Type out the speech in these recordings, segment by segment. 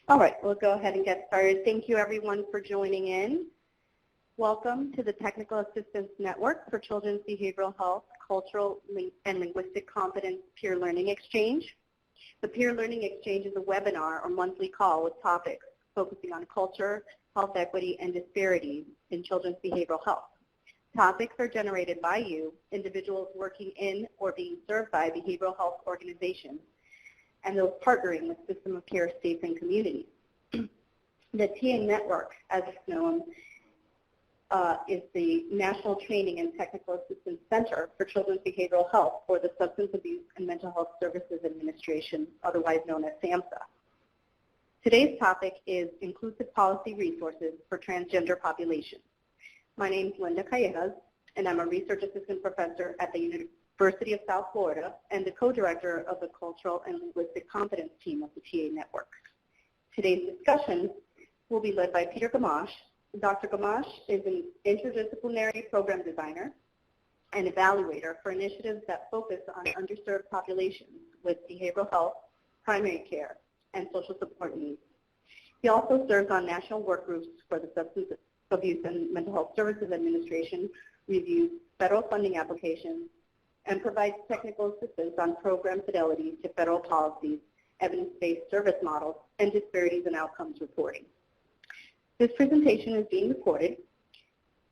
All right, we'll go ahead and get started. Thank you everyone for joining in. Welcome to the Technical Assistance Network for Children's Behavioral Health, Cultural and Linguistic Competence Peer Learning Exchange. The Peer Learning Exchange is a webinar or monthly call with topics focusing on culture, health equity, and disparities in children's behavioral health. Topics are generated by you, individuals working in or being served by behavioral health organizations, and those partnering with system of care states and communities. The TA Network, as it's known, is the National Training and Technical Assistance Center for Children's Behavioral Health for the Substance Abuse and Mental Health Services Administration, otherwise known as SAMHSA. Today's topic is Inclusive Policy Resources for Transgender Populations. My name is Linda Callejas, and I'm a Research Assistant Professor at the University of South Florida and the co-director of the Cultural and Linguistic Competence team of the TA Network. Today's discussion will be led by Peter Gamache. Dr. Gamache is an interdisciplinary program designer and evaluator for initiatives that focus on underserved populations with behavioral health, primary care, and social support needs. He also serves on national work groups for the Substance Abuse and Mental Health Services Administration, reviews federal funding applications, and provides technical assistance on program fidelity to federal policies, evidence-based service models, and disparities in outcomes reporting. This presentation is being recorded,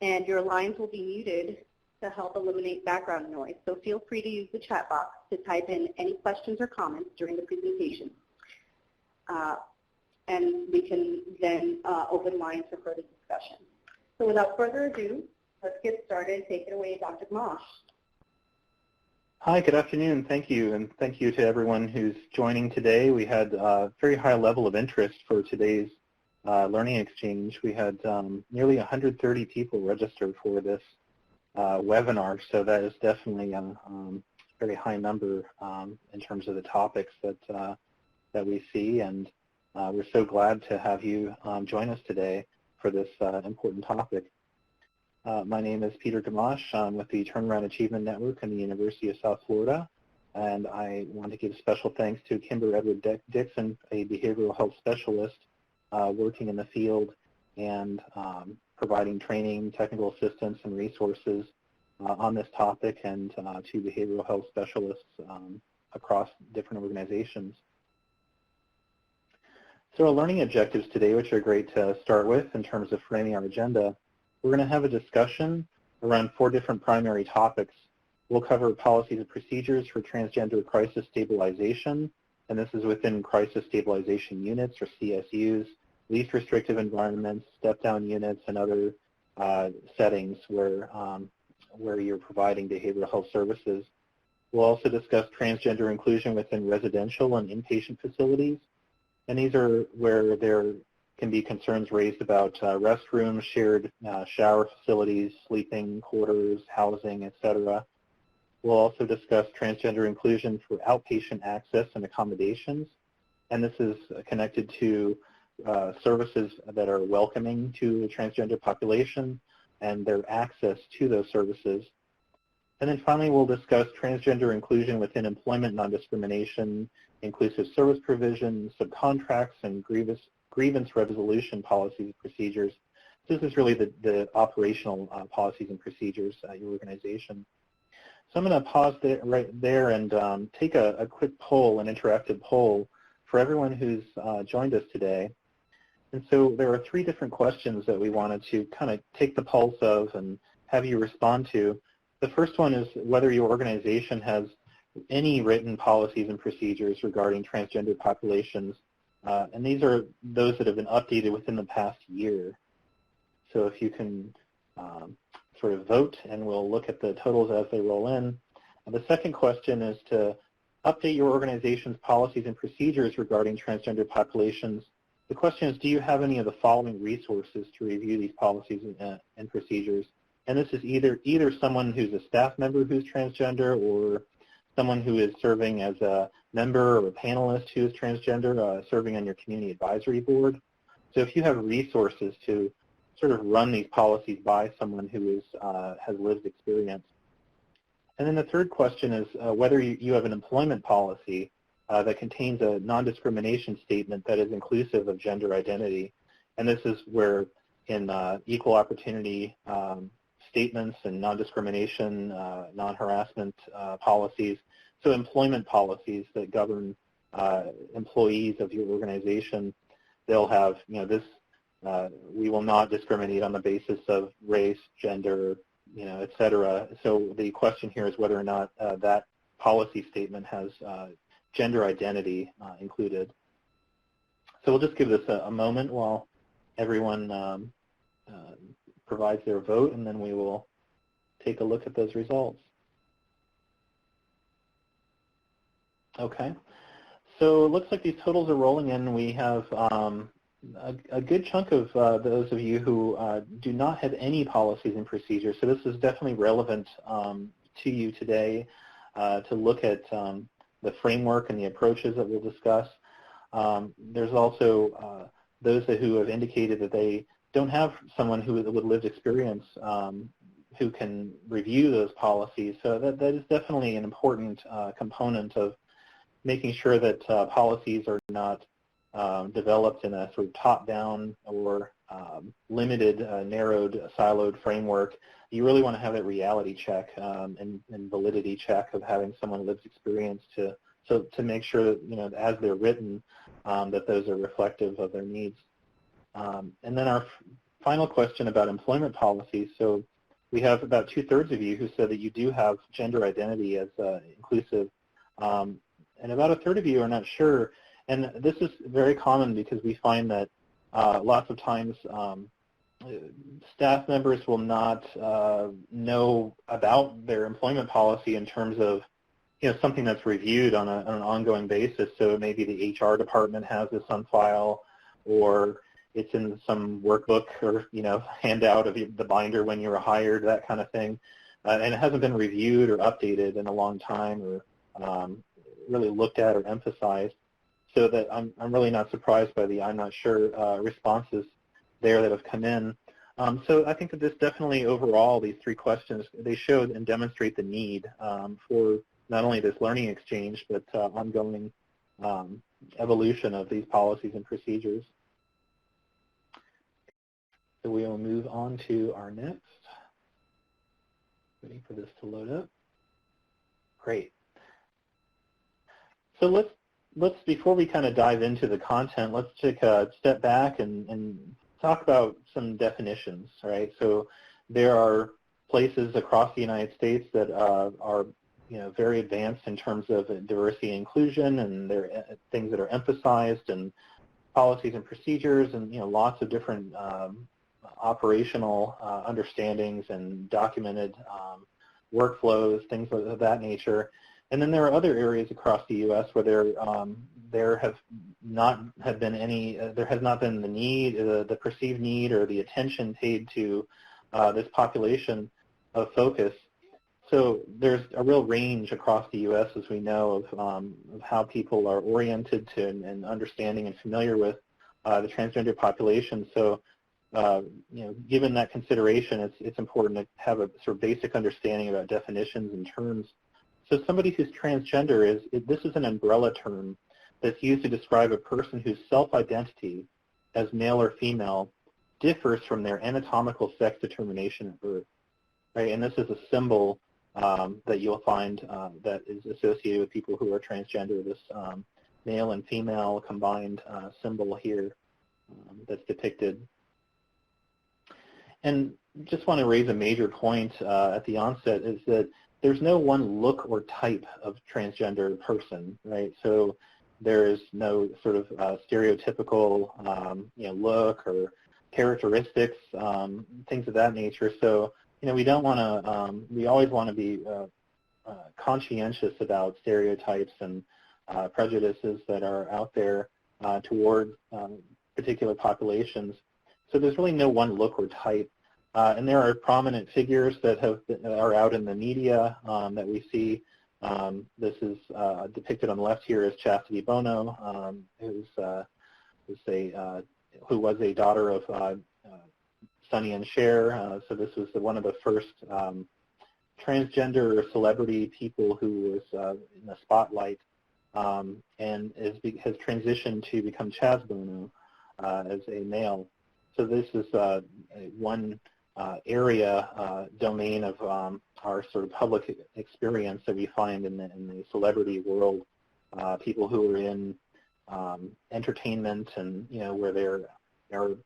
and your lines will be muted to help eliminate background noise, so feel free to use the chat box to type in any questions or comments during the presentation. And we can then open lines for further discussion. So without further ado, let's get started. Take it away, Dr. Gamache. Hi, good afternoon. Thank you, and thank you to everyone who's joining today. We had a very high level of interest for today's learning exchange. We had nearly 130 people registered for this webinar, so that is definitely a very high number in terms of the topics that we see, and we're so glad to have you join us today for this important topic. My name is Peter Gamache. I'm with the Turnaround Achievement Network in the University of South Florida, and I want to give special thanks to Kimber Edward Dixon, a behavioral health specialist working in the field and providing training, technical assistance, and resources on this topic, and to behavioral health specialists across different organizations. So our learning objectives today, which are great to start with in terms of framing our agenda, we're going to have a discussion around 4 different primary topics. We'll cover policies and procedures for transgender crisis stabilization, and this is within crisis stabilization units, or CSUs, least restrictive environments, step-down units, and other settings where you're providing behavioral health services. We'll also discuss transgender inclusion within residential and inpatient facilities, and these are where there can be concerns raised about restrooms, shared shower facilities, sleeping quarters, housing, etc. We'll also discuss transgender inclusion for outpatient access and accommodations, and this is connected to services that are welcoming to the transgender population and their access to those services. And then finally, we'll discuss transgender inclusion within employment non-discrimination, inclusive service provision, subcontracts, and grievance resolution policies and procedures. This is really the operational policies and procedures at your organization. So I'm going to pause right there and take a quick poll, an interactive poll, for everyone who's joined us today. And so there are 3 different questions that we wanted to kind of take the pulse of and have you respond to. The first one is whether your organization has any written policies and procedures regarding transgender populations. And these are those that have been updated within the past year. So if you can sort of vote, and we'll look at the totals as they roll in. And the second question is to update your organization's policies and procedures regarding transgender populations. The question is, do you have any of the following resources to review these policies and procedures? And this is either someone who's a staff member who's transgender, or someone who is serving as a member or a panelist who is transgender, serving on your community advisory board. So if you have resources to sort of run these policies by someone who has lived experience. And then the third question is whether you have an employment policy that contains a non-discrimination statement that is inclusive of gender identity. And this is where in equal opportunity statements and non-discrimination, non-harassment policies, so employment policies that govern employees of your organization, they'll have, this, we will not discriminate on the basis of race, gender, et cetera. So the question here is whether or not that policy statement has gender identity included. So we'll just give this a moment while everyone provides their vote, and then we will take a look at those results. Okay, so it looks like these totals are rolling in. We have a good chunk of those of you who do not have any policies and procedures, so this is definitely relevant to you today to look at the framework and the approaches that we'll discuss. There's also those who have indicated that they don't have someone who with lived experience who can review those policies. So that is definitely an important component of making sure that policies are not developed in a sort of top-down or limited, narrowed, siloed framework. You really want to have that reality check and validity check of having someone lived experience to make sure that, as they're written, that those are reflective of their needs. And then our final question about employment policies. So we have about 2/3 of you who said that you do have gender identity as inclusive, and about 1/3 of you are not sure. And this is very common because we find that lots of times staff members will not know about their employment policy in terms of something that's reviewed on an ongoing basis. So maybe the HR department has this on file, or it's in some workbook or handout of the binder when you were hired, that kind of thing, and it hasn't been reviewed or updated in a long time, or really looked at or emphasized. So that I'm really not surprised by the "I'm not sure" responses there that have come in. So I think that this definitely, overall, these 3 questions, they show and demonstrate the need for not only this learning exchange, but ongoing evolution of these policies and procedures. So we will move on to our next. Waiting for this to load up. Great. So let's before we kind of dive into the content, let's take a step back and talk about some definitions, right? So there are places across the United States that are very advanced in terms of diversity and inclusion, and there are things that are emphasized, and policies and procedures, and lots of different operational understandings and documented workflows, things of that nature. And then there are other areas across the U.S. where there has not been the need, the perceived need, or the attention paid to this population of focus. So there's a real range across the U.S., as we know, of how people are oriented to and understanding and familiar with the transgender population. So given that consideration, it's important to have a sort of basic understanding about definitions and terms. So somebody who's transgender this is an umbrella term that's used to describe a person whose self-identity as male or female differs from their anatomical sex determination at birth, right? And this is a symbol that you'll find that is associated with people who are transgender, this male and female combined symbol here that's depicted. And just want to raise a major point at the onset is that there's no one look or type of transgender person, right? So there's no sort of stereotypical look or characteristics, things of that nature. So we don't want to, we always want to be conscientious about stereotypes and prejudices that are out there toward particular populations. So there's really no one look or type. And there are prominent figures that are out in the media that we see. This is depicted on the left here as Chastity Bono, who was a daughter of Sonny and Cher. So this was one of the first transgender celebrity people who was in the spotlight and has transitioned to become Chazbono as a male. So this is one domain of our sort of public experience that we find in the celebrity world. People who are in entertainment, and where there are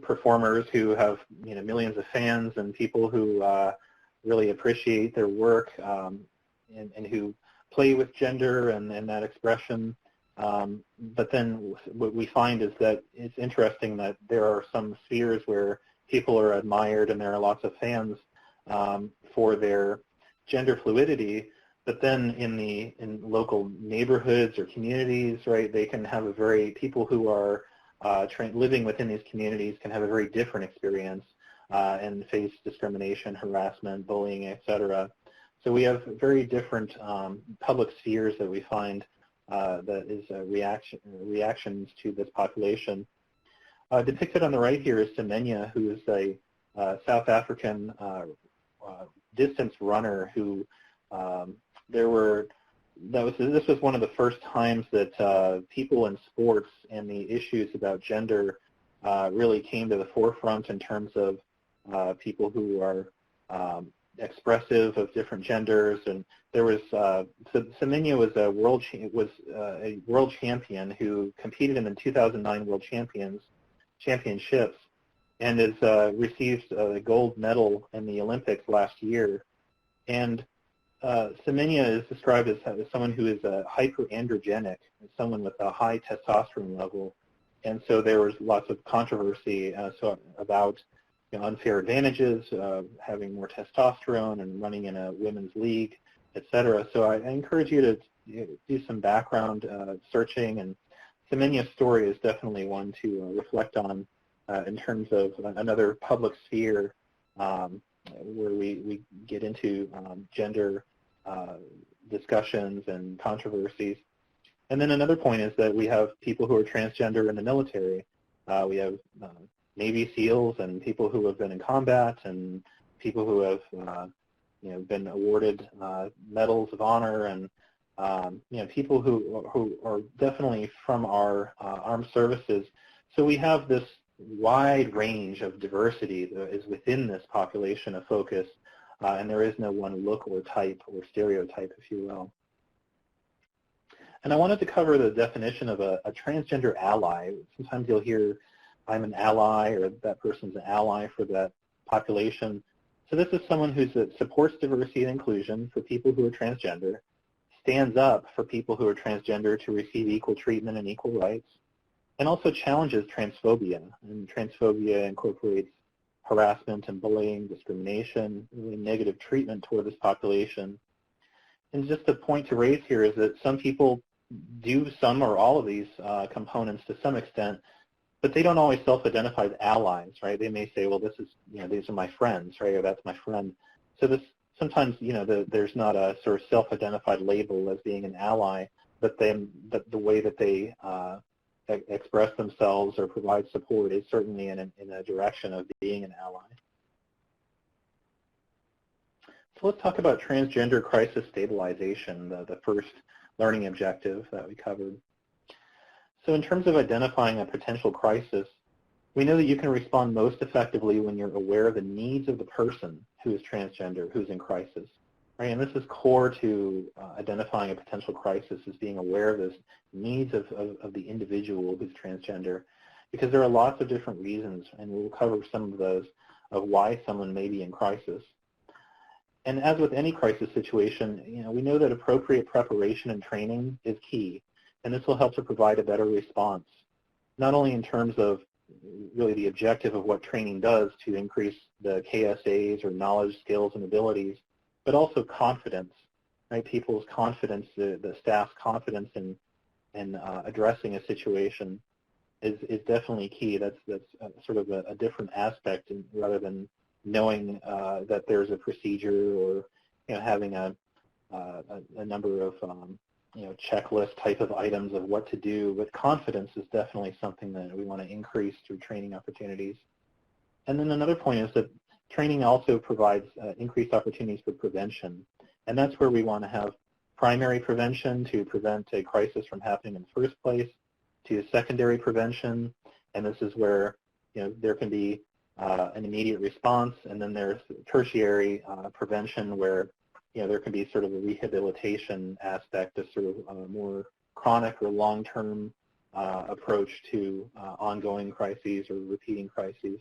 performers who have millions of fans, and people who really appreciate their work and who play with gender and that expression. But then what we find is that it's interesting that there are some spheres where people are admired and there are lots of fans for their gender fluidity, but then in local neighborhoods or communities, right, they can have people who are living within these communities can have a very different experience and face discrimination, harassment, bullying, etc. So we have very different public spheres that we find that is reactions to this population. Depicted on the right here is Semenya, who is a South African distance runner who this was one of the first times that people in sports and the issues about gender really came to the forefront in terms of people who are expressive of different genders. And there was Semenya was a world champion who competed in the 2009 World Championships and has received a gold medal in the Olympics last year. And Semenya is described as someone who is hyperandrogenic, someone with a high testosterone level. And so there was lots of controversy about unfair advantages, having more testosterone and running in a women's league, et cetera. So I encourage you to do some background searching, and Semenya's story is definitely one to reflect on in terms of another public sphere where we get into gender discussions and controversies. And then another point is that we have people who are transgender in the military. We have Navy SEALs and people who have been in combat, and people who have been awarded medals of honor, and people who are definitely from our armed services. So we have this wide range of diversity that is within this population of focus, and there is no one look or type or stereotype, if you will. And I wanted to cover the definition of a transgender ally. Sometimes you'll hear, I'm an ally, or that person's an ally for that population. So this is someone who supports diversity and inclusion for people who are transgender, stands up for people who are transgender to receive equal treatment and equal rights, and also challenges transphobia. And transphobia incorporates harassment and bullying, discrimination, really negative treatment toward this population. And just a point to raise here is that some people do some or all of these components to some extent, but they don't always self-identify as allies, right? They may say, well, this is, these are my friends, right, or that's my friend. So this sometimes, there's not a sort of self-identified label as being an ally, but the way that they express themselves or provide support is certainly in a direction of being an ally. So let's talk about transgender crisis stabilization, the first learning objective that we covered. So in terms of identifying a potential crisis, we know that you can respond most effectively when you're aware of the needs of the person who is transgender, who's in crisis, right? And this is core to identifying a potential crisis, is being aware of the needs of the individual who's transgender, because there are lots of different reasons, and we'll cover some of those, of why someone may be in crisis. And as with any crisis situation, we know that appropriate preparation and training is key, and this will help to provide a better response, not only in terms of really the objective of what training does to increase the KSAs or knowledge, skills, and abilities, but also confidence, right? People's confidence, the staff's confidence in addressing a situation is definitely key. That's sort of a different aspect, rather than knowing that there's a procedure, or having a number of checklist type of items of what to do. With confidence is definitely something that we want to increase through training opportunities. And then another point is that training also provides increased opportunities for prevention, and that's where we want to have primary prevention to prevent a crisis from happening in the first place, to secondary prevention, and this is where there can be an immediate response, and then there's tertiary prevention where there can be sort of a rehabilitation aspect, a sort of a more chronic or long-term approach to ongoing crises or repeating crises.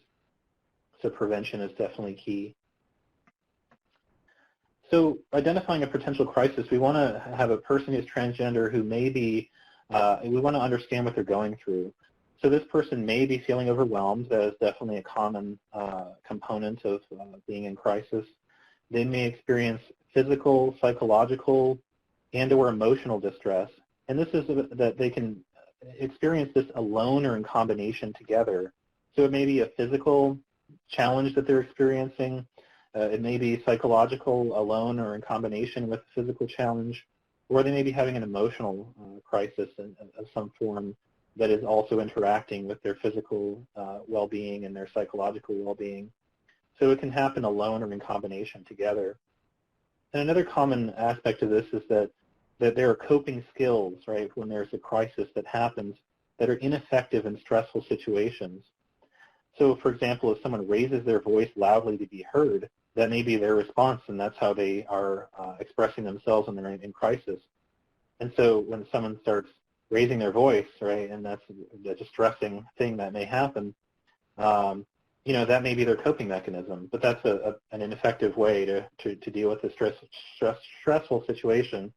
So prevention is definitely key. So identifying a potential crisis, we want to have a person who's transgender who may be, we want to understand what they're going through. So this person may be feeling overwhelmed. That is definitely a common component of being in crisis. They may experience physical, psychological, and or emotional distress. And this is that they can experience this alone or in combination together. So it may be a physical challenge that they're experiencing. It may be psychological alone or in combination with a physical challenge. Or they may be having an emotional crisis of some form that is also interacting with their physical well-being and their psychological well-being. So it can happen alone or in combination together. And another common aspect of this is that there are coping skills, right, when there's a crisis that happens that are ineffective in stressful situations. So, for example, if someone raises their voice loudly to be heard, that may be their response, and that's how they are expressing themselves when they're in crisis. And so when someone starts raising their voice, right, and that's a distressing thing that may happen, that may be their coping mechanism, but that's an ineffective way to deal with a stressful situation.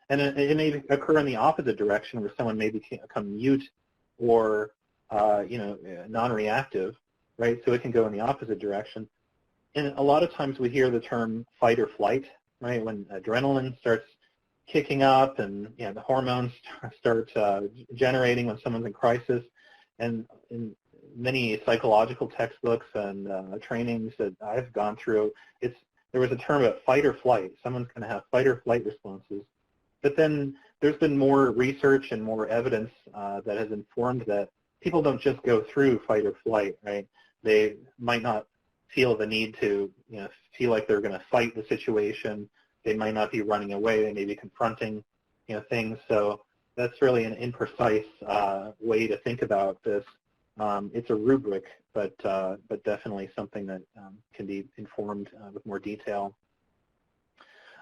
And it may occur in the opposite direction where someone may become mute or, non-reactive, right? So it can go in the opposite direction. And a lot of times we hear the term fight or flight, right? When adrenaline starts kicking up and the hormones start generating when someone's in crisis. And in many psychological textbooks and trainings that I've gone through, there was a term about fight or flight. Someone's going to have fight or flight responses. But then there's been more research and more evidence that has informed that people don't just go through fight or flight, right? They might not feel the need to, feel like they're going to fight the situation. They might not be running away. They may be confronting, things. So that's really an imprecise way to think about this. It's a rubric, but definitely something that can be informed with more detail.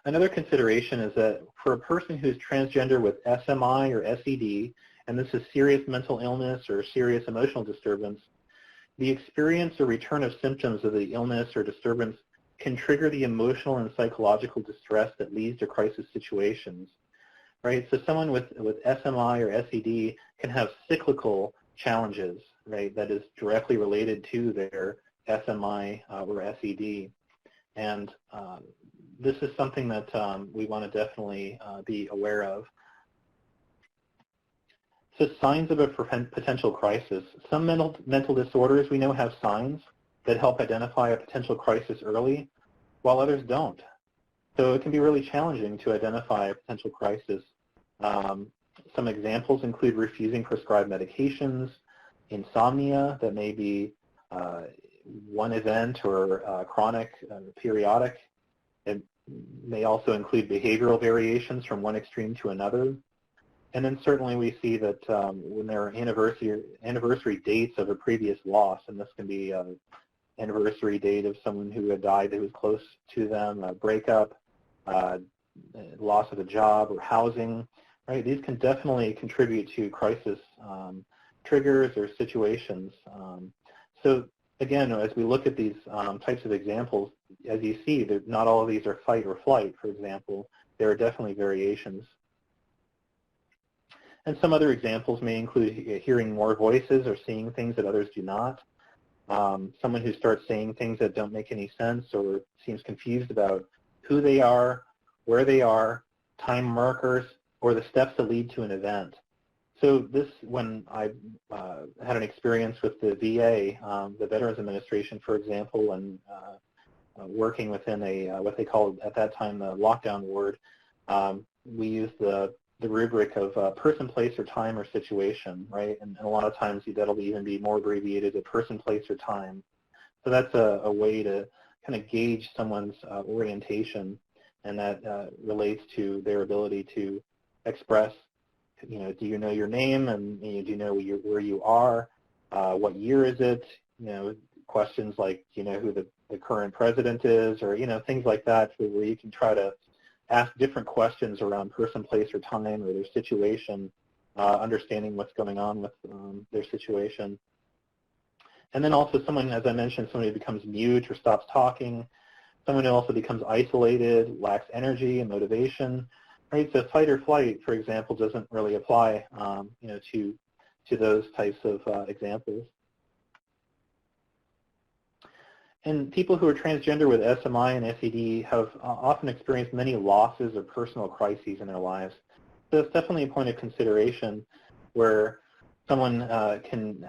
Another consideration is that for a person who's transgender with SMI or SED, and this is serious mental illness or serious emotional disturbance, the experience or return of symptoms of the illness or disturbance can trigger the emotional and psychological distress that leads to crisis situations, right? So someone with SMI or SED can have cyclical challenges, right, that is directly related to their SMI or SED. And this is something that we want to definitely be aware of. So signs of a potential crisis. Some mental disorders we know have signs that help identify a potential crisis early, while others don't. So it can be really challenging to identify a potential crisis. Some examples include refusing prescribed medications, insomnia that may be one event or chronic, periodic. It may also include behavioral variations from one extreme to another. And then certainly we see that when there are anniversary dates of a previous loss, and this can be an anniversary date of someone who had died who was close to them, a breakup, loss of a job or housing, right? These can definitely contribute to crisis triggers or situations. So again, as we look at these types of examples, as you see, not all of these are fight or flight, for example. There are definitely variations. And some other examples may include hearing more voices or seeing things that others do not. Someone who starts saying things that don't make any sense or seems confused about who they are, where they are, time markers, or the steps that lead to an event. So this, when I had an experience with the VA, the Veterans Administration, for example, and working within a what they called at that time the lockdown ward, we used the rubric of person, place, or time or situation, right? And a lot of times that'll even be more abbreviated to person, place, or time. So that's a way to kind of gauge someone's orientation. and that relates to their ability to express, do you know your name, and do you know where you are, what year is it, questions like, do you know who the current president is, or, things like that, where you can try to ask different questions around person, place, or time, or their situation, understanding what's going on with their situation. And then also someone, as I mentioned, somebody who becomes mute or stops talking, someone who also becomes isolated, lacks energy and motivation, right? So fight or flight, for example, doesn't really apply, to those types of examples. And people who are transgender with SMI and SED have often experienced many losses or personal crises in their lives. So it's definitely a point of consideration where someone can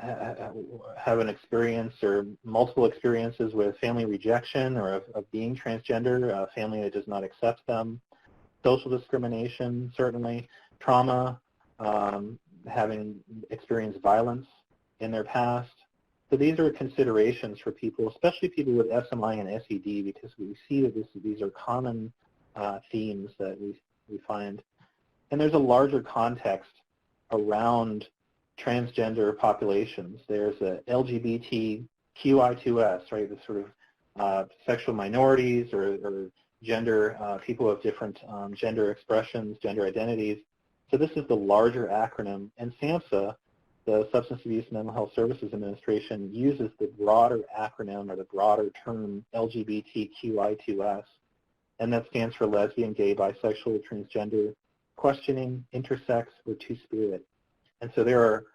have an experience or multiple experiences with family rejection or of being transgender, a family that does not accept them, social discrimination, certainly, trauma, having experienced violence in their past. So these are considerations for people, especially people with SMI and SED, because we see that these are common themes that we find. And there's a larger context around transgender populations. There's a LGBTQI2S, right, the sort of sexual minorities or gender, people of different gender expressions, gender identities. So this is the larger acronym, and SAMHSA, the Substance Abuse and Mental Health Services Administration, uses the broader acronym or the broader term LGBTQI2S, and that stands for lesbian, gay, bisexual, transgender, questioning, intersex, or two-spirit. And so there are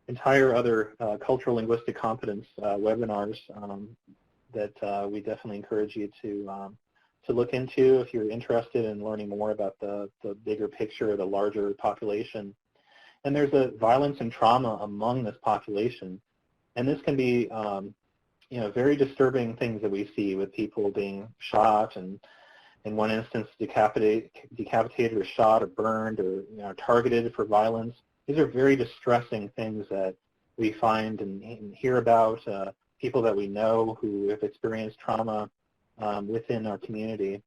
entire other cultural linguistic competence webinars that we definitely encourage you to look into if you're interested in learning more about the bigger picture, the larger population. And there's a violence and trauma among this population, and this can be, very disturbing things that we see with people being shot, and in one instance decapitated or shot or burned or targeted for violence. These are very distressing things that we find and hear about, people that we know who have experienced trauma within our community.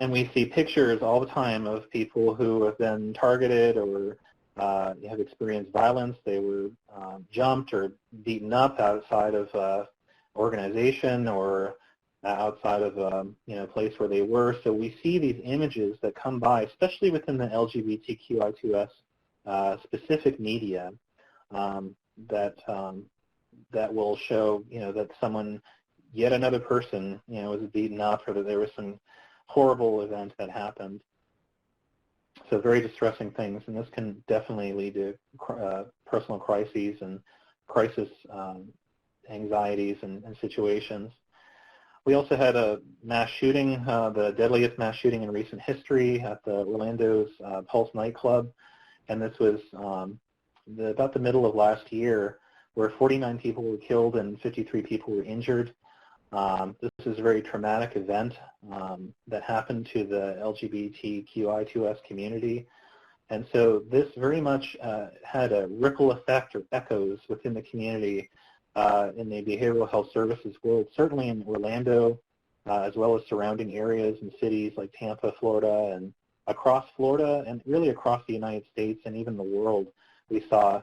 And we see pictures all the time of people who have been targeted or have experienced violence. They were jumped or beaten up outside of organization or outside of a place where they were. So we see these images that come by, especially within the LGBTQI2S specific media, that will show that someone, yet another person, was beaten up, or that there was some horrible event that happened. So very distressing things, and this can definitely lead to personal crises and crisis anxieties and situations. We also had a mass shooting, the deadliest mass shooting in recent history at the Orlando's Pulse Nightclub, and this was about the middle of last year, where 49 people were killed and 53 people were injured. This is a very traumatic event that happened to the LGBTQI2S community. And so this very much had a ripple effect or echoes within the community in the behavioral health services world, certainly in Orlando, as well as surrounding areas and cities like Tampa, Florida, and across Florida, and really across the United States and even the world. We saw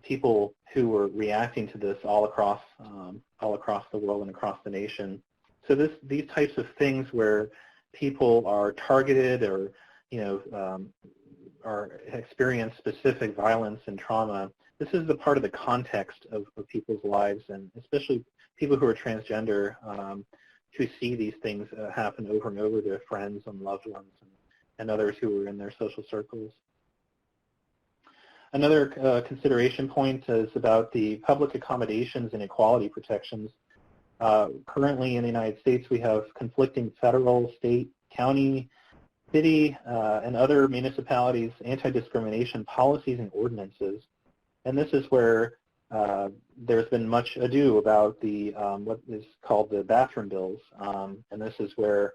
people who were reacting to this all across the world and across the nation. So these types of things where people are targeted or or experience specific violence and trauma, this is the part of the context of people's lives, and especially people who are transgender, who see these things happen over and over to their friends and loved ones and others who are in their social circles. Another consideration point is about the public accommodations and equality protections. Currently in the United States, we have conflicting federal, state, county, city, and other municipalities' anti-discrimination policies and ordinances. And this is where there's been much ado about the what is called the bathroom bills. And this is where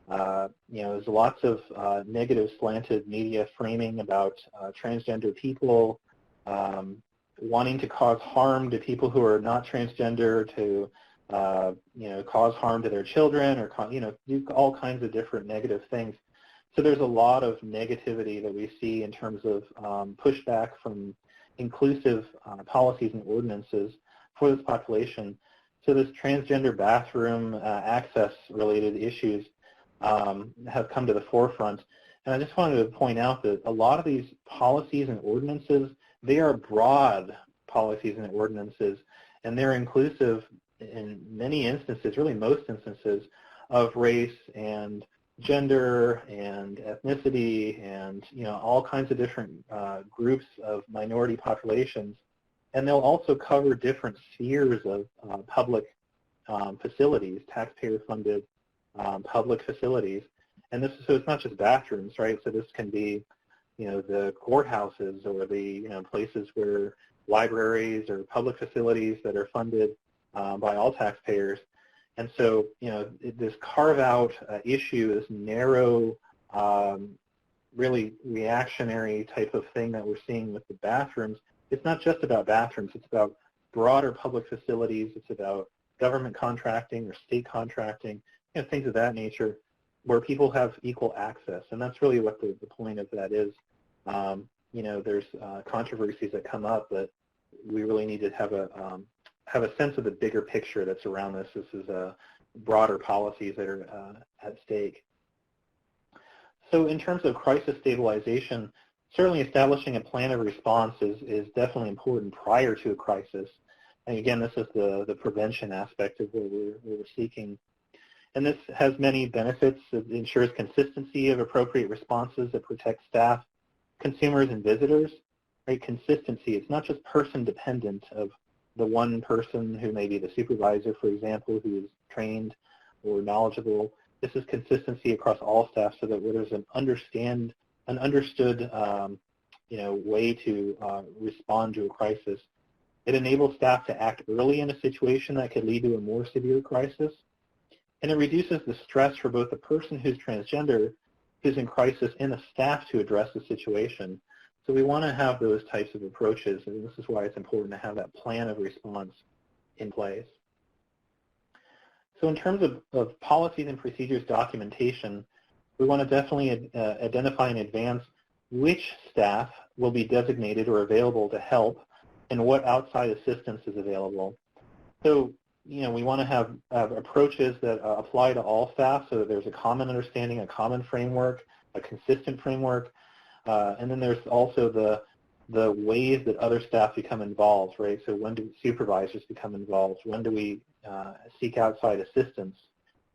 there's lots of negative slanted media framing about transgender people, wanting to cause harm to people who are not transgender, to cause harm to their children, or do all kinds of different negative things. So there's a lot of negativity that we see in terms of pushback from inclusive policies and ordinances for this population. So this transgender bathroom access-related issues have come to the forefront. And I just wanted to point out that a lot of these policies and ordinances, they are broad policies and ordinances, and they're inclusive in many instances, really most instances, of race and gender and ethnicity and all kinds of different groups of minority populations. And they'll also cover different spheres of public facilities, taxpayer-funded public facilities. And so it's not just bathrooms, right? So this can be, the courthouses or the, places where libraries or public facilities that are funded by all taxpayers. And so, this carve-out issue, this narrow, really reactionary type of thing that we're seeing with the bathrooms, it's not just about bathrooms. It's about broader public facilities. It's about government contracting or state contracting, things of that nature, where people have equal access. And that's really what the point of that is. There's controversies that come up, but we really need to have a sense of the bigger picture that's around this. This is broader policies that are at stake. So in terms of crisis stabilization, certainly establishing a plan of response is definitely important prior to a crisis. And again, this is the prevention aspect of what we're seeking. And this has many benefits. It ensures consistency of appropriate responses that protect staff, consumers, and visitors. Right? Consistency, it's not just person dependent of the one person who may be the supervisor, for example, who is trained or knowledgeable. This is consistency across all staff so that there's an understood way to respond to a crisis. It enables staff to act early in a situation that could lead to a more severe crisis. And it reduces the stress for both the person who's transgender, who's in crisis, and the staff to address the situation. So we want to have those types of approaches, and this is why it's important to have that plan of response in place. So in terms of policies and procedures documentation, we want to definitely identify in advance which staff will be designated or available to help and what outside assistance is available. So, we want to have approaches that apply to all staff so that there's a common understanding, a common framework, a consistent framework, and then there's also the ways that other staff become involved, right? So when do supervisors become involved? When do we seek outside assistance,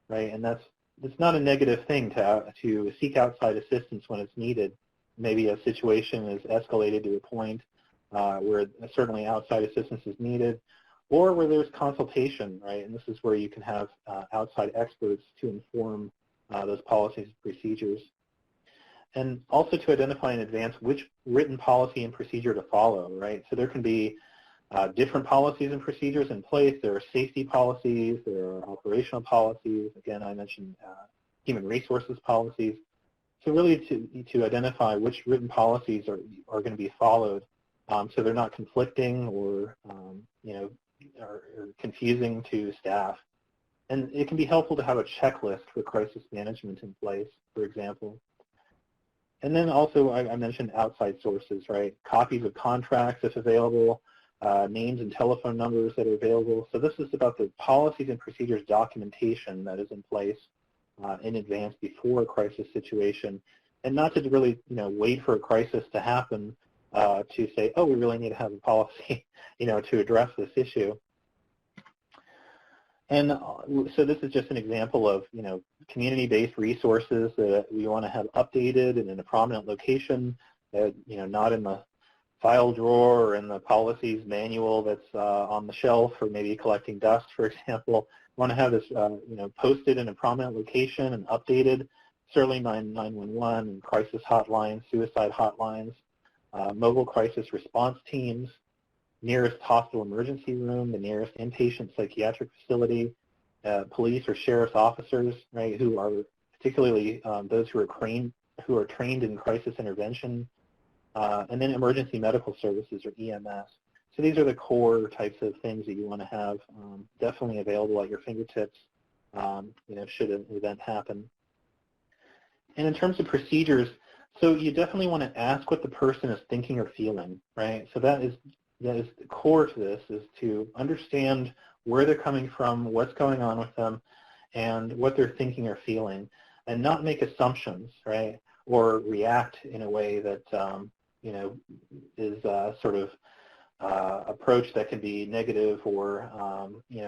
right? And it's not a negative thing to seek outside assistance when it's needed. Maybe a situation is escalated to a point where certainly outside assistance is needed, or where there's consultation, right? And this is where you can have outside experts to inform those policies and procedures. And also to identify in advance which written policy and procedure to follow, right? So there can be different policies and procedures in place. There are safety policies, there are operational policies. Again, I mentioned human resources policies. So really to identify which written policies are going to be followed so they're not conflicting or, or confusing to staff. And it can be helpful to have a checklist for crisis management in place, for example. And then also I mentioned outside sources, right? Copies of contracts if available, names and telephone numbers that are available. So this is about the policies and procedures documentation that is in place in advance before a crisis situation, and not to really wait for a crisis to happen to say, oh, we really need to have a policy to address this issue. And so this is just an example of, community-based resources that we want to have updated and in a prominent location, not in the file drawer or in the policies manual that's on the shelf or maybe collecting dust, for example. We want to have this, posted in a prominent location and updated, certainly 911 and crisis hotlines, suicide hotlines, mobile crisis response teams, nearest hospital emergency room, the nearest inpatient psychiatric facility, police or sheriff's officers, right, who are particularly those who are trained in crisis intervention, and then emergency medical services or EMS. So these are the core types of things that you want to have definitely available at your fingertips, should an event happen. And in terms of procedures, so you definitely want to ask what the person is thinking or feeling, right? So that is the core to this, is to understand where they're coming from, what's going on with them, and what they're thinking or feeling, and not make assumptions, right, or react in a way that, is sort of approach that can be negative or,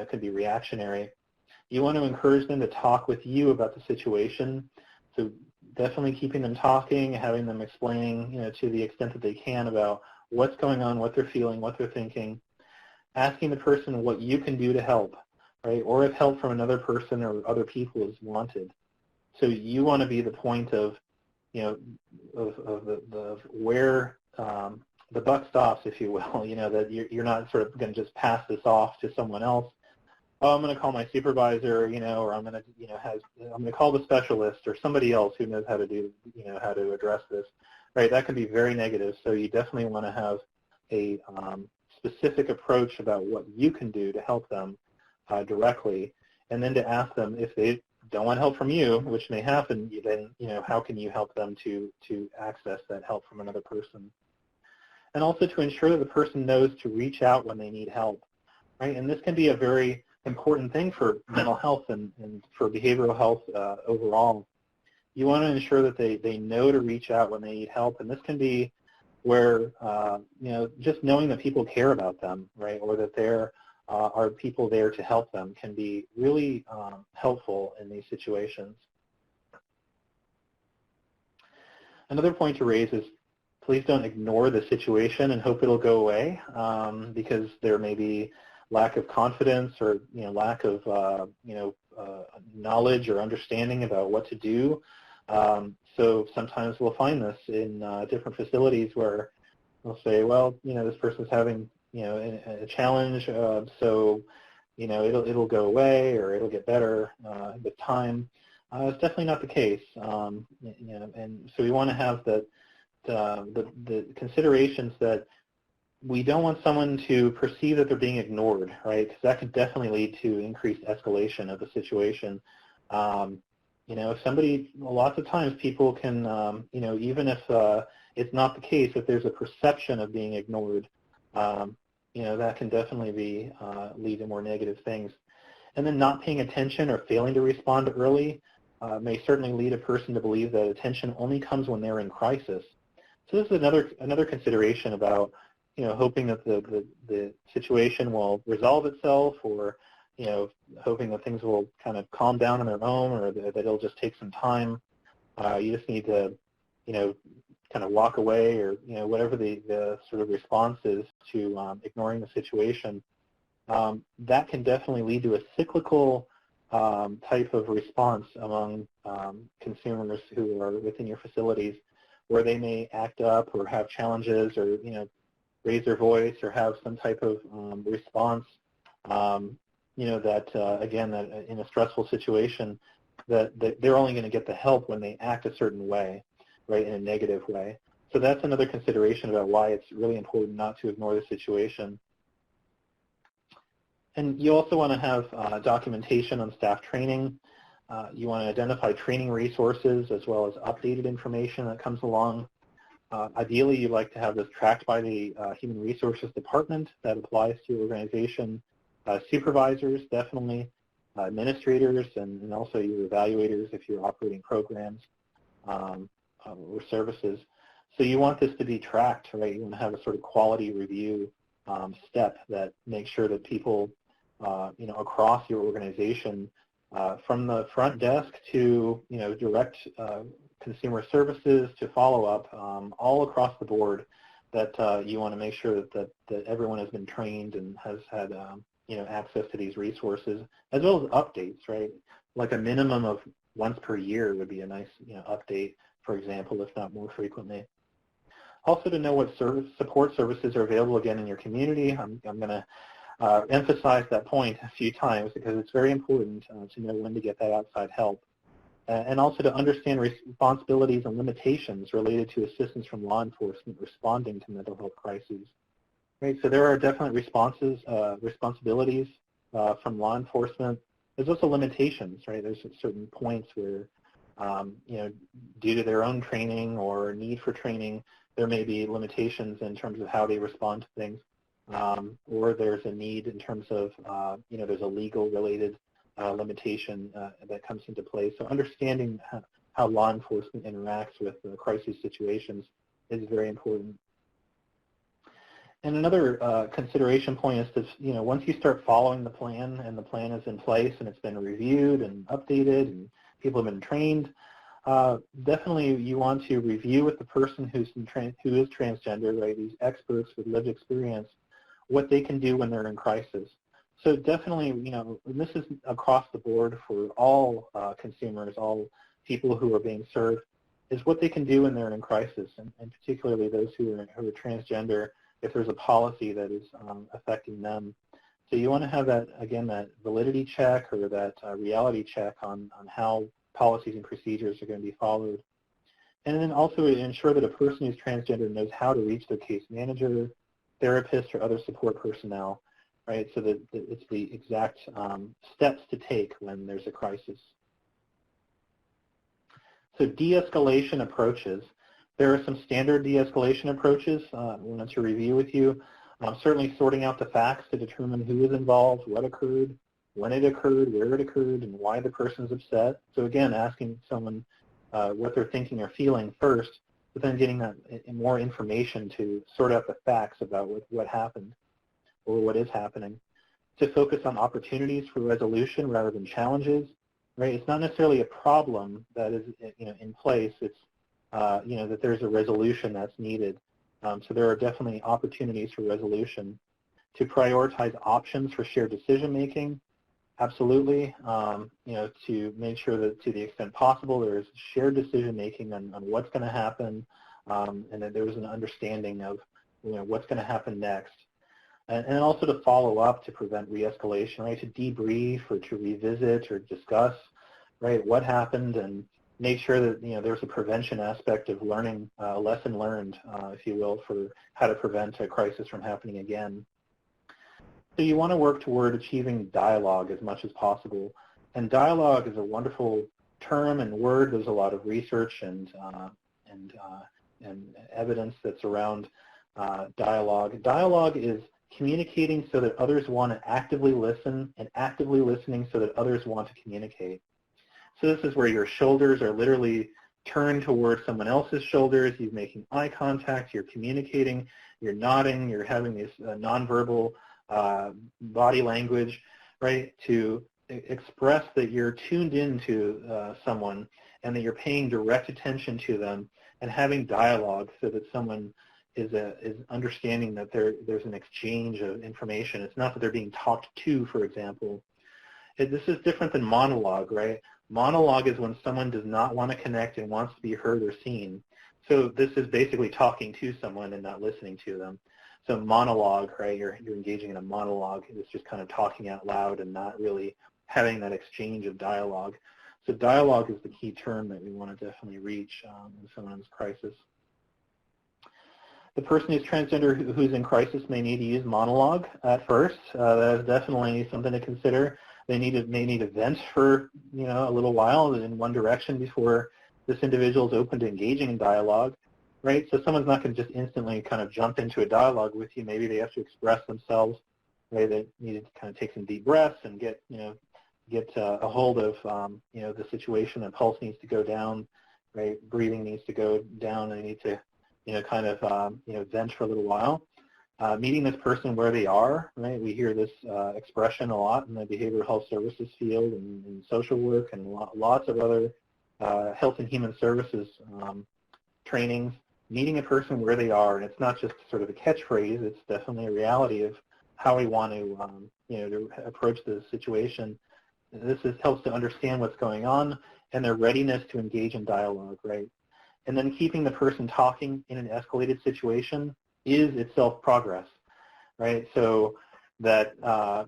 could be reactionary. You want to encourage them to talk with you about the situation. So definitely keeping them talking, having them explaining, to the extent that they can about what's going on, what they're feeling, what they're thinking, asking the person what you can do to help, right, or if help from another person or other people is wanted. So you want to be the point of, of where the buck stops, if you will, that you're not sort of going to just pass this off to someone else. Oh, I'm going to call my supervisor, or I'm going to, I'm going to call the specialist or somebody else who knows how to do, how to address this, right? That can be very negative. So you definitely want to have a specific approach about what you can do to help them directly, and then to ask them if they don't want help from you, which may happen, then, how can you help them to access that help from another person? And also to ensure that the person knows to reach out when they need help, right? And this can be a very important thing for mental health and for behavioral health overall. You want to ensure that they know to reach out when they need help, and this can be where, just knowing that people care about them, right, or that there are people there to help them can be really helpful in these situations. Another point to raise is please don't ignore the situation and hope it'll go away, because there may be lack of confidence or lack of knowledge or understanding about what to do. So sometimes we'll find this in different facilities where we'll say, well, this person's having a challenge, so it'll go away or it'll get better with time. It's definitely not the case, and so we want to have the considerations that we don't want someone to perceive that they're being ignored, right? Because that could definitely lead to increased escalation of the situation. If somebody, lots of times people can, even if it's not the case, if there's a perception of being ignored, that can definitely lead to more negative things. And then not paying attention or failing to respond early may certainly lead a person to believe that attention only comes when they're in crisis. So this is another consideration about, hoping that the situation will resolve itself, or, hoping that things will kind of calm down on their own, or that it'll just take some time. You just need to, kind of walk away, or, whatever the sort of response is to ignoring the situation. That can definitely lead to a cyclical type of response among consumers who are within your facilities, where they may act up or have challenges, or, raise their voice or have some type of response, that, again, that in a stressful situation, that they're only going to get the help when they act a certain way, right, in a negative way. So that's another consideration about why it's really important not to ignore the situation. And you also want to have documentation on staff training. You want to identify training resources as well as updated information that comes along. Ideally, you'd like to have this tracked by the Human Resources Department that applies to your organization. Supervisors, definitely, administrators, and also your evaluators if you're operating programs or services. So you want this to be tracked, right? You want to have a sort of quality review step that makes sure that people, across your organization, from the front desk to, direct consumer services to follow-up, all across the board, that you want to make sure that everyone has been trained and has had, access to these resources, as well as updates, right? Like a minimum of once per year would be a nice, update, for example, if not more frequently. Also to know what support services are available, again, in your community. I'm going to emphasize that point a few times because it's very important to know when to get that outside help. And also to understand responsibilities and limitations related to assistance from law enforcement responding to mental health crises. right? So there are definite responsibilities from law enforcement. There's also limitations, right? There's certain points where, due to their own training or need for training, there may be limitations in terms of how they respond to things, or there's a need in terms of, there's a legal-related limitation that comes into play. So understanding how law enforcement interacts with crisis situations is very important. And another consideration point is that, once you start following the plan and the plan is in place and it's been reviewed and updated and people have been trained, definitely you want to review with the person who is transgender, right, these experts with lived experience, what they can do when they're in crisis. So definitely, and this is across the board for all consumers, all people who are being served, is what they can do when they're in crisis, and particularly those who are transgender, if there's a policy that is affecting them. So you want to have that, again, that validity check or that reality check on how policies and procedures are going to be followed. And then also ensure that a person who's transgender knows how to reach their case manager, therapist, or other support personnel, right, so that it's the exact steps to take when there's a crisis. So de-escalation approaches. There are some standard de-escalation approaches I wanted to review with you. Certainly sorting out the facts to determine who is involved, what occurred, when it occurred, where it occurred, and why the person's upset. So again, asking someone what they're thinking or feeling first, but then getting that more information to sort out the facts about what happened or what is happening. To focus on opportunities for resolution rather than challenges, right? It's not necessarily a problem that is in place. It's that there's a resolution that's needed. So there are definitely opportunities for resolution. To prioritize options for shared decision making, absolutely. To make sure that to the extent possible there is shared decision making on what's going to happen, and that there's an understanding of what's going to happen next. And also to follow up to prevent re-escalation, right? To debrief or to revisit or discuss, right, what happened, and make sure that there's a prevention aspect of learning, a lesson learned, if you will, for how to prevent a crisis from happening again. So you want to work toward achieving dialogue as much as possible. And dialogue is a wonderful term and word. There's a lot of research and evidence that's around dialogue. Dialogue is communicating so that others want to actively listen, and actively listening so that others want to communicate. So this is where your shoulders are literally turned towards someone else's shoulders. You're making eye contact. You're communicating. You're nodding. You're having this nonverbal body language, right, to express that you're tuned into someone and that you're paying direct attention to them and having dialogue so that someone is understanding that there's an exchange of information. It's not that they're being talked to, for example. This is different than monologue, right? Monologue is when someone does not want to connect and wants to be heard or seen. So this is basically talking to someone and not listening to them. So monologue, right, you're engaging in a monologue. It's just kind of talking out loud and not really having that exchange of dialogue. So dialogue is the key term that we want to definitely reach in someone's crisis. The person who's transgender who's in crisis may need to use monologue at first. That is definitely something to consider. They may need to vent for a little while in one direction before this individual is open to engaging in dialogue, right? So someone's not going to just instantly kind of jump into a dialogue with you. Maybe they have to express themselves, right? They need to kind of take some deep breaths and get a hold of the situation. The pulse needs to go down, right? Breathing needs to go down, and they need to vent for a little while. Meeting this person where they are, right? We hear this expression a lot in the behavioral health services field and social work and lots of other health and human services trainings. Meeting a person where they are, and it's not just sort of a catchphrase, it's definitely a reality of how we want to, to approach the situation. This helps to understand what's going on and their readiness to engage in dialogue, right? And then keeping the person talking in an escalated situation is itself progress, right? So that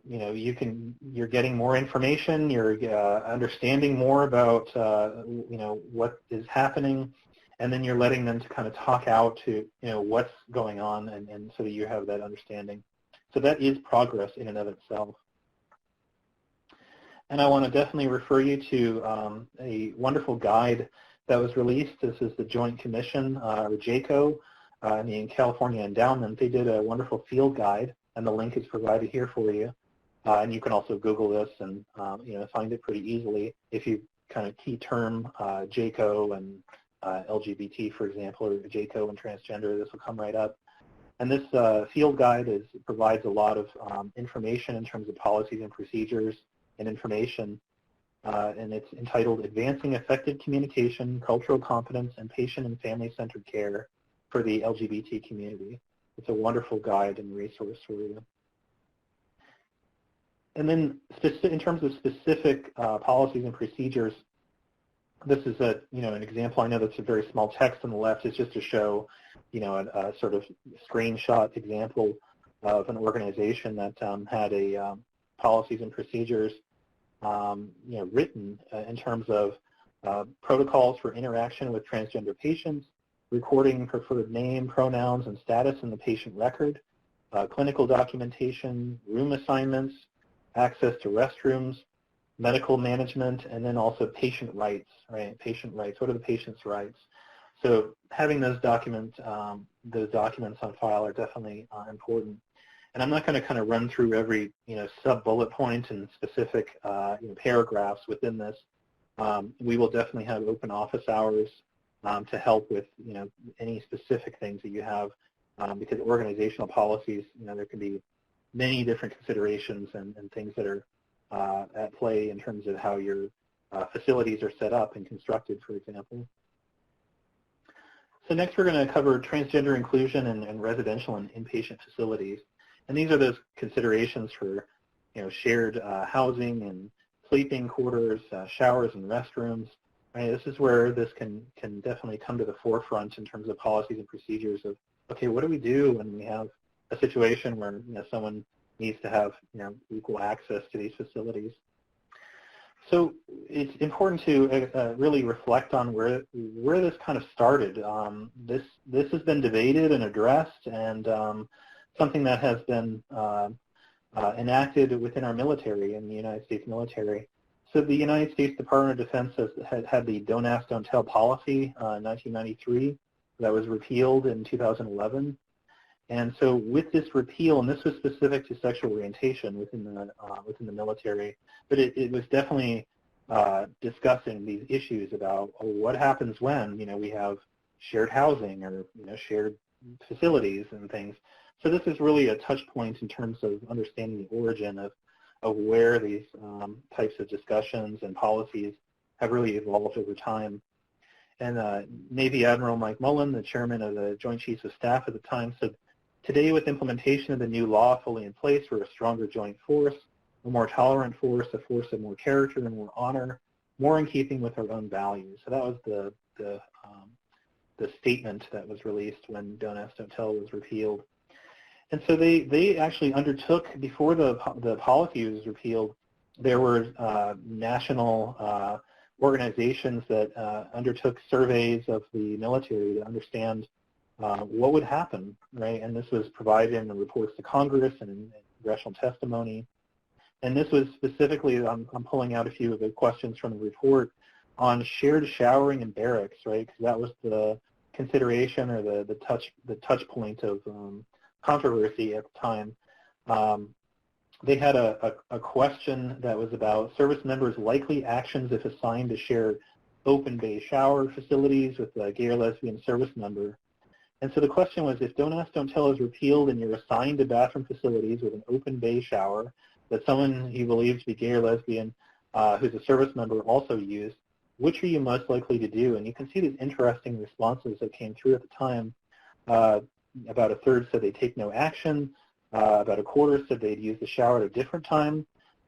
you're getting more information, you're understanding more about what is happening, and then you're letting them to kind of talk out to, what's going on, and so that you have that understanding. So that is progress in and of itself. And I want to definitely refer you to a wonderful guide that was released. This is the Joint Commission, or JCO, and the California Endowment. They did a wonderful field guide, and the link is provided here for you. And you can also Google this and find it pretty easily. If you kind of key term JCO and LGBT, for example, or JCO and transgender, this will come right up. And this field guide provides a lot of information in terms of policies and procedures and information, and it's entitled Advancing Effective Communication, Cultural Competence, and Patient and Family-Centered Care for the LGBT Community. It's a wonderful guide and resource for you. And then in terms of specific policies and procedures, this is an example. I know that's a very small text on the left. It's just to show, a sort of screenshot example of an organization that had a policies and procedures, written in terms of protocols for interaction with transgender patients, recording preferred name, pronouns, and status in the patient record, clinical documentation, room assignments, access to restrooms, medical management, and then also patient rights, right? Patient rights. What are the patient's rights? So having those documents on file are definitely important. And I'm not going to kind of run through every sub-bullet point and specific paragraphs within this. We will definitely have open office hours to help with any specific things that you have, because organizational policies, there can be many different considerations and things that are at play in terms of how your facilities are set up and constructed, for example. So next we're going to cover transgender inclusion in residential and inpatient facilities. And these are those considerations for shared housing and sleeping quarters, showers and restrooms. Right? This is where this can definitely come to the forefront in terms of policies and procedures of, okay, what do we do when we have a situation where someone needs to have equal access to these facilities? So it's important to really reflect on where this kind of started. This has been debated and addressed, and something that has been enacted within our military, in the United States military. So the United States Department of Defense has had the Don't Ask, Don't Tell policy in 1993 that was repealed in 2011. And so with this repeal, and this was specific to sexual orientation within the military, but it was definitely discussing these issues about what happens when we have shared housing or shared facilities and things. So this is really a touch point in terms of understanding the origin of where these types of discussions and policies have really evolved over time. And Navy Admiral Mike Mullen, the chairman of the Joint Chiefs of Staff at the time, said, "Today, with implementation of the new law fully in place, we're a stronger joint force, a more tolerant force, a force of more character and more honor, more in keeping with our own values." So that was the statement that was released when Don't Ask, Don't Tell was repealed. And so they actually undertook, before the policy was repealed, there were national organizations that undertook surveys of the military to understand what would happen, right? And this was provided in the reports to Congress and in congressional testimony. And this was specifically, I'm pulling out a few of the questions from the report on shared showering in barracks, right? Because that was the consideration or the touch point of controversy at the time. They had a question that was about service members' likely actions if assigned to share open bay shower facilities with a gay or lesbian service member. And so the question was, if Don't Ask, Don't Tell is repealed and you're assigned to bathroom facilities with an open bay shower that someone you believe to be gay or lesbian who's a service member also used, which are you most likely to do? And you can see these interesting responses that came through at the time. About a third said they'd take no action. About a quarter said they'd use the shower at a different time,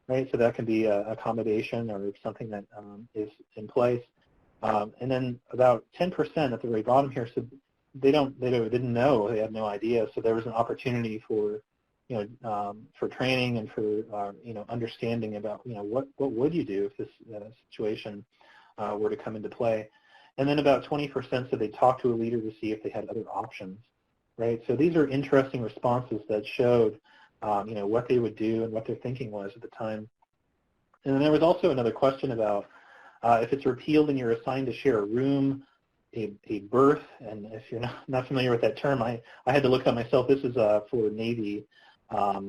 right? So that can be an accommodation or something that is in place. And then about 10% at the very bottom here said they didn't know, they had no idea. So there was an opportunity for for training and for understanding about what would you do if this situation were to come into play. And then about 20% said they talked to a leader to see if they had other options, right? So these are interesting responses that showed, what they would do and what their thinking was at the time. And then there was also another question about if it's repealed and you're assigned to share a room, a berth, and if you're not familiar with that term, I had to look up myself. This is for Navy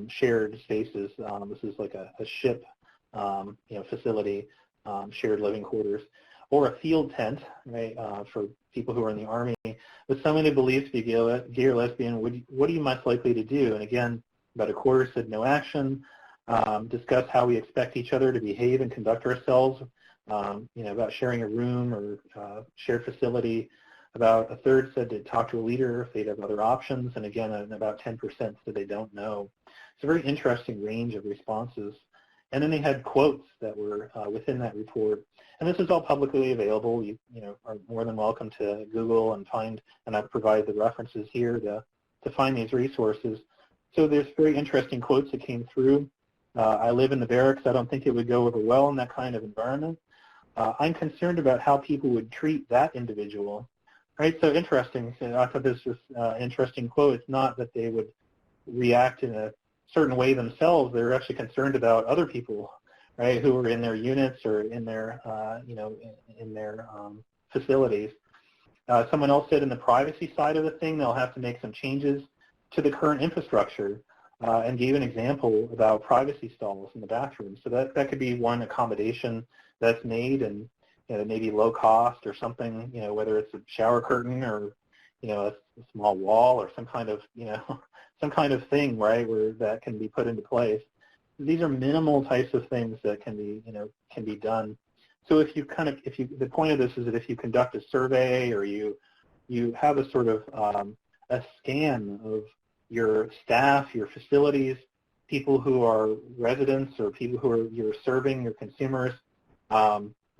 shared spaces. This is like a ship, facility, shared living quarters, or a field tent, right, for people who are in the Army. With someone who believes to be gay or lesbian, what are you most likely to do? And again, about a quarter said no action. Discuss how we expect each other to behave and conduct ourselves, about sharing a room or shared facility. About a third said to talk to a leader if they'd have other options, and again, about 10% said they don't know. It's a very interesting range of responses. And then they had quotes that were within that report. And this is all publicly available. You are more than welcome to Google and find, and I've provided the references here to find these resources. So there's very interesting quotes that came through. I live in the barracks. I don't think it would go over well in that kind of environment. I'm concerned about how people would treat that individual. Right, so interesting. I thought this was an interesting quote. It's not that they would react in a certain way themselves. They're actually concerned about other people, right, who are in their units or in their, in their facilities. Someone else said in the privacy side of the thing, they'll have to make some changes to the current infrastructure, and gave an example about privacy stalls in the bathroom. So that could be one accommodation that's made, and maybe low cost or something, whether it's a shower curtain or, a small wall or some kind of, some kind of thing, right, where that can be put into place. These are minimal types of things that can be, can be done. So if you the point of this is that if you conduct a survey or you have a sort of a scan of your staff, your facilities, people who are residents or people who you're serving, your consumers,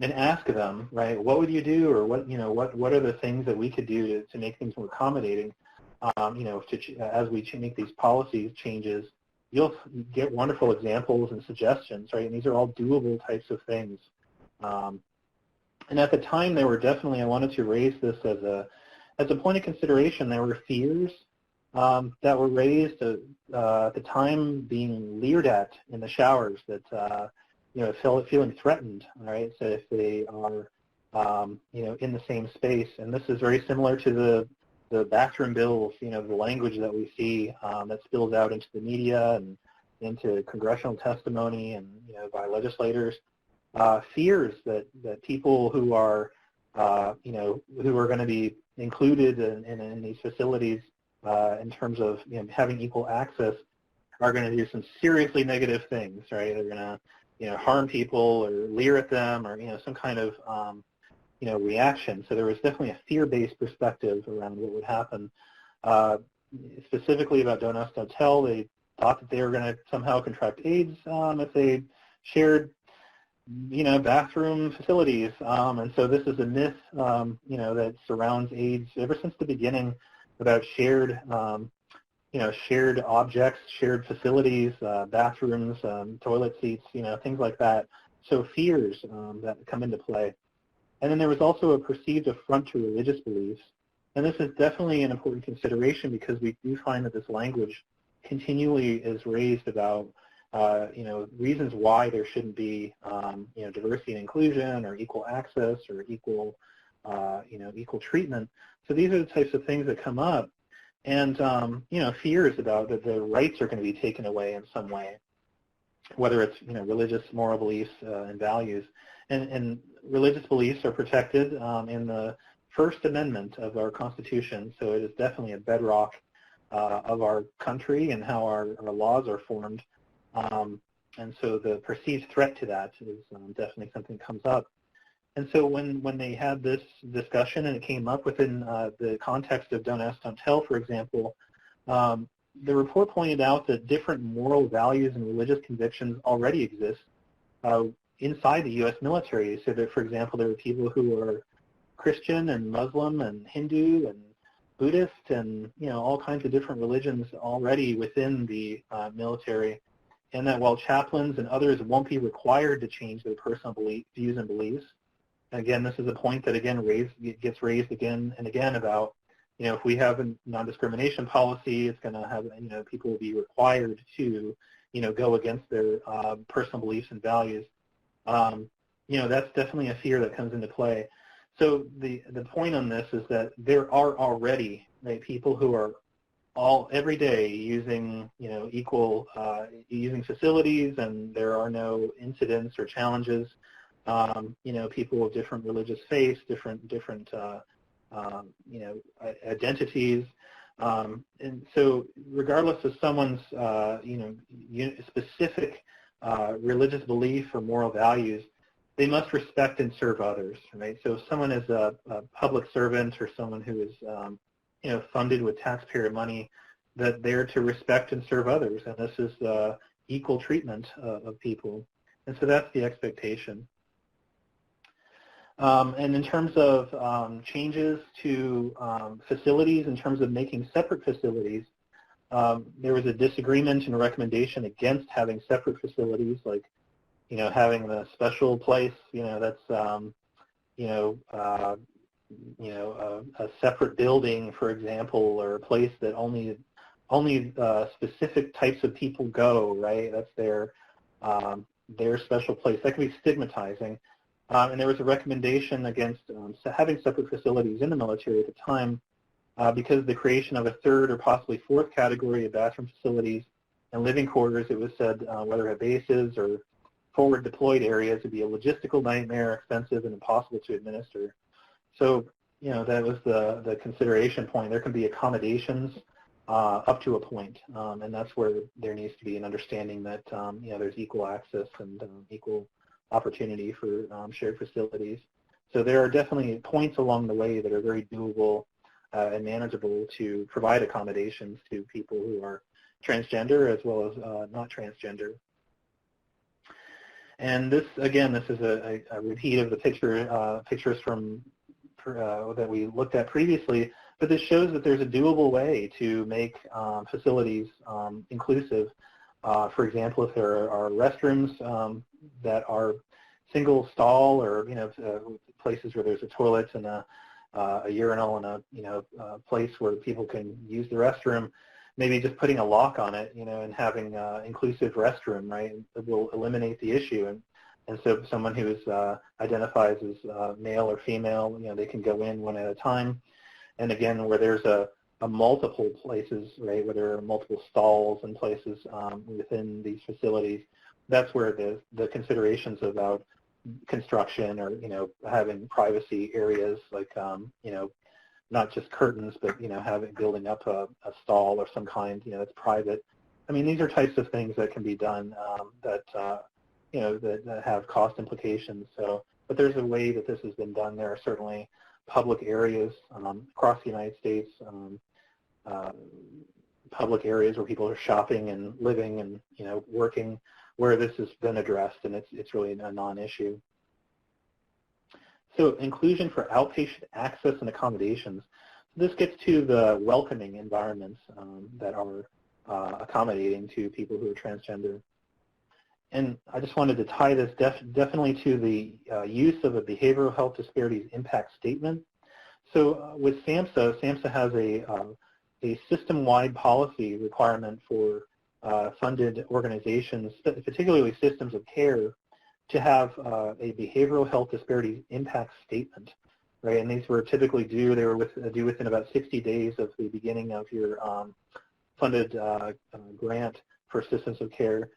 and ask them, right, what would you do, or what are the things that we could do to make things more accommodating, as we make these policy changes. You'll get wonderful examples and suggestions, right, and these are all doable types of things. And at the time, there were definitely, I wanted to raise this as a point of consideration, there were fears that were raised at the time, being leered at in the showers, that feeling threatened, all right, so if they are, in the same space. And this is very similar to the bathroom bills, the language that we see that spills out into the media and into congressional testimony and, by legislators. Fears that people who are, who are going to be included in these facilities in terms of, having equal access are going to do some seriously negative things, right? They're going to, harm people or leer at them or, some kind of, reaction. So there was definitely a fear-based perspective around what would happen. Specifically about Don't Ask, Don't Tell, they thought that they were going to somehow contract AIDS if they shared, bathroom facilities. And so this is a myth, that surrounds AIDS ever since the beginning about shared, shared objects, shared facilities, bathrooms, toilet seats, things like that. So fears that come into play. And then there was also a perceived affront to religious beliefs. And this is definitely an important consideration because we do find that this language continually is raised about, reasons why there shouldn't be, diversity and inclusion or equal access or equal, equal treatment. So these are the types of things that come up. And, fears about that the rights are going to be taken away in some way, whether it's, religious moral beliefs and values. And religious beliefs are protected in the First Amendment of our Constitution, so it is definitely a bedrock of our country and how our laws are formed. And so the perceived threat to that is definitely something that comes up. And so when they had this discussion and it came up within the context of Don't Ask, Don't Tell, for example, the report pointed out that different moral values and religious convictions already exist inside the U.S. military. So that, for example, there are people who are Christian and Muslim and Hindu and Buddhist and, all kinds of different religions already within the military. And that while chaplains and others won't be required to change their personal views and beliefs, And again, this is a point that again gets raised again and again about, if we have a non-discrimination policy, it's going to have, people will be required to, go against their personal beliefs and values. That's definitely a fear that comes into play. So the point on this is that there are already people who are every day using using facilities, and there are no incidents or challenges. People of different religious faiths, different identities, and so regardless of someone's specific religious belief or moral values, they must respect and serve others, right? So if someone is a public servant or someone who is funded with taxpayer money, that they're to respect and serve others, and this is equal treatment of people, and so that's the expectation. And in terms of changes to facilities, in terms of making separate facilities, there was a disagreement and a recommendation against having separate facilities, like having the special place, that's a separate building, for example, or a place that only specific types of people go, right? That's their special place. That can be stigmatizing. And there was a recommendation against having separate facilities in the military at the time because of the creation of a third or possibly fourth category of bathroom facilities and living quarters. It was said whether at bases or forward deployed areas would be a logistical nightmare, expensive, and impossible to administer. So, that was the consideration point. There can be accommodations up to a point, and that's where there needs to be an understanding that, there's equal access and equal opportunity for shared facilities. So there are definitely points along the way that are very doable and manageable to provide accommodations to people who are transgender as well as not transgender. And this, again, this is a repeat of the pictures from that we looked at previously, but this shows that there's a doable way to make facilities inclusive. For example, if there are restrooms that are single stall, or places where there's a toilet and a urinal and a place where people can use the restroom, maybe just putting a lock on it, and having inclusive restroom, right, will eliminate the issue. And so someone who identifies as male or female, they can go in one at a time. And again, where there's a multiple places, right, where there are multiple stalls and places within these facilities, that's where the considerations about construction or, having privacy areas, like, not just curtains, but, building up a stall or some kind, that's private. I mean, these are types of things that can be done that have cost implications. So, but there's a way that this has been done. There are certainly public areas across the United States, public areas where people are shopping and living and, working, where this has been addressed, and it's really a non-issue. So inclusion for outpatient access and accommodations. This gets to the welcoming environments that are accommodating to people who are transgender. And I just wanted to tie this definitely to the use of a behavioral health disparities impact statement. So with SAMHSA, SAMHSA has a system-wide policy requirement for funded organizations, particularly systems of care, to have a behavioral health disparities impact statement, right? And these were typically due within about 60 days of the beginning of your funded grant for systems of care.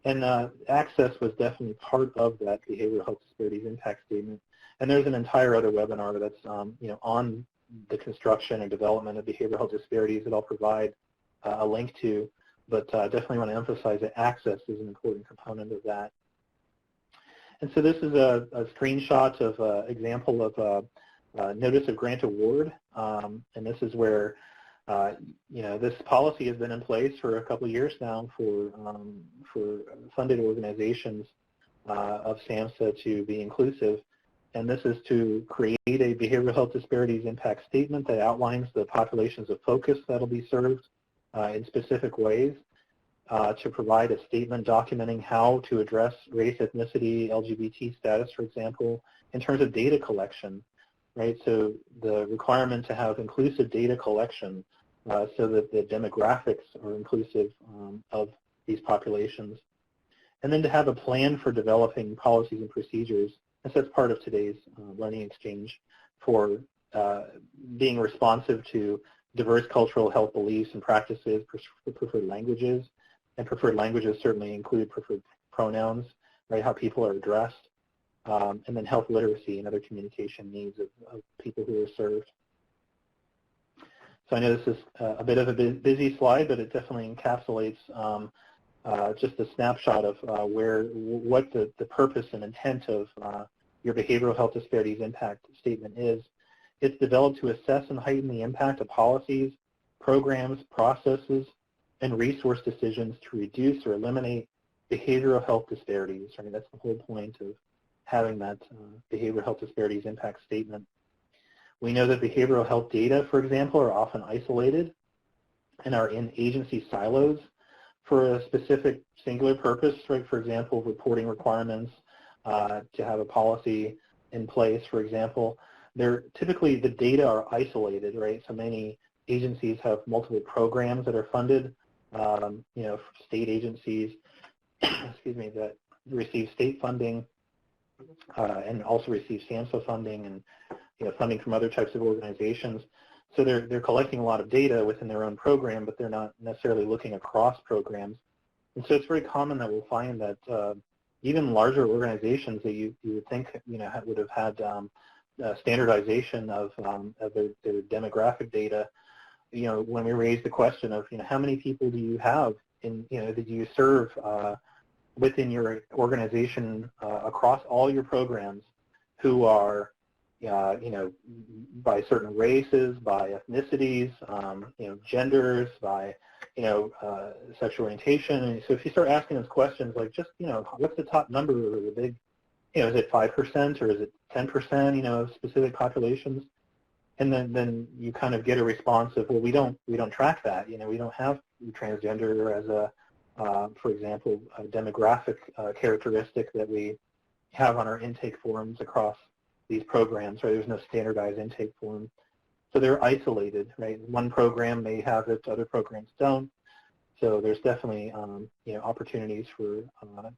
And access was definitely part of that behavioral health disparities impact statement. And there's an entire other webinar that's on the construction and development of behavioral health disparities that I'll provide a link to. But definitely want to emphasize that access is an important component of that. And so this is a screenshot of an example of a notice of grant award. And this is where, this policy has been in place for a couple of years now for funded organizations of SAMHSA to be inclusive. And this is to create a behavioral health disparities impact statement that outlines the populations of focus that will be served in specific ways. to provide a statement documenting how to address race, ethnicity, LGBT status, for example, in terms of data collection, right? So the requirement to have inclusive data collection so that the demographics are inclusive of these populations. And then to have a plan for developing policies and procedures, and so that's part of today's learning exchange, for being responsive to diverse cultural health beliefs and practices, preferred languages, and preferred languages certainly include preferred pronouns, right, how people are addressed, and then health literacy and other communication needs of people who are served. So I know this is a bit of a busy slide, but it definitely encapsulates just a snapshot of what the purpose and intent of your behavioral health disparities impact statement is. It's developed to assess and heighten the impact of policies, programs, processes, and resource decisions to reduce or eliminate behavioral health disparities. I mean, that's the whole point of having that behavioral health disparities impact statement. We know that behavioral health data, for example, are often isolated and are in agency silos for a specific singular purpose, right? For example, reporting requirements, to have a policy in place, for example. Typically the data are isolated, right? So many agencies have multiple programs that are funded, state agencies, excuse me, that receive state funding and also receive SAMHSA funding and funding from other types of organizations. So they're collecting a lot of data within their own program, but they're not necessarily looking across programs. And so it's very common that we'll find that even larger organizations that you would think would have had standardization of their demographic data. When we raise the question of how many people do you have that you serve within your organization across all your programs who are by certain races, by ethnicities, genders, by sexual orientation. And so if you start asking those questions, like just what's the top number or the big, is it 5% or is it 10%, of specific populations? And then you kind of get a response of, well, we don't track that. We don't have transgender as a, for example, a demographic characteristic that we have on our intake forms across these programs, right? There's no standardized intake form. So they're isolated, right? One program may have it, other programs don't. So there's definitely, opportunities for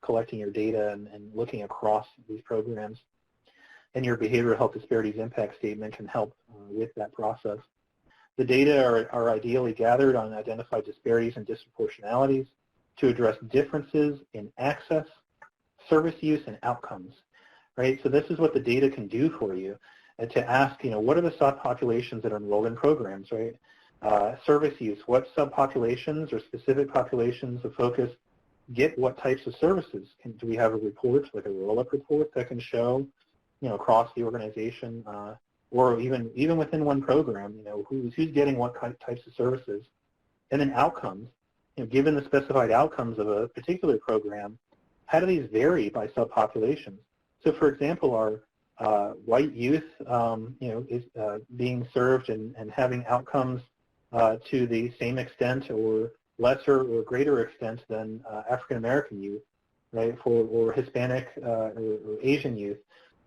collecting your data and looking across these programs. And your behavioral health disparities impact statement can help with that process. The data are ideally gathered on identified disparities and disproportionalities to address differences in access, service use, and outcomes, right? So this is what the data can do for you, and to ask, what are the subpopulations that are enrolled in programs, right? Service use, what subpopulations or specific populations of focus get what types of services? Do we have a report, like a roll-up report that can show, across the organization, or even within one program, who's getting what types of services? And then outcomes, given the specified outcomes of a particular program, how do these vary by subpopulations? So, for example, our white youth, is being served and having outcomes to the same extent or lesser or greater extent than African American youth, right? Or Hispanic or Asian youth,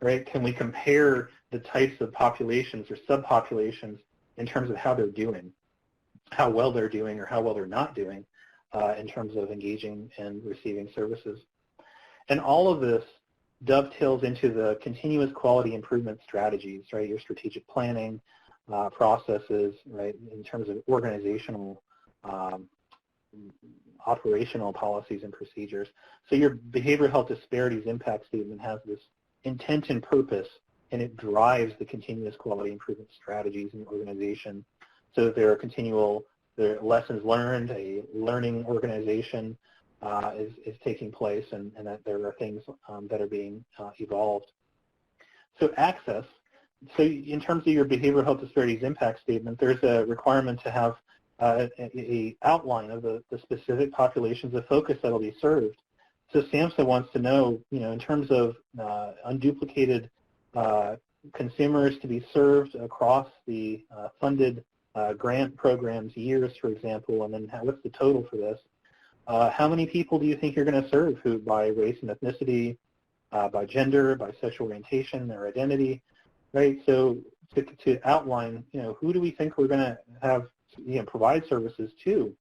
right? Can we compare the types of populations or subpopulations in terms of how they're doing, how well they're doing or how well they're not doing in terms of engaging and receiving services? And all of this dovetails into the continuous quality improvement strategies, right? Your strategic planning processes, right? In terms of organizational, operational policies and procedures. So your behavioral health disparities impact statement has this intent and purpose, and it drives the continuous quality improvement strategies in the organization, so that there are lessons learned, a learning organization is taking place, and that there are things that are being evolved. So access. So in terms of your behavioral health disparities impact statement, there's a requirement to have a outline of the specific populations of focus that will be served. So SAMHSA wants to know, in terms of unduplicated consumers to be served across the funded grant programs years, for example, and then what's the total for this? How many people do you think you're going to serve who by race and ethnicity, by gender, by sexual orientation or identity, right? So to outline, who do we think we're going to have, provide services to?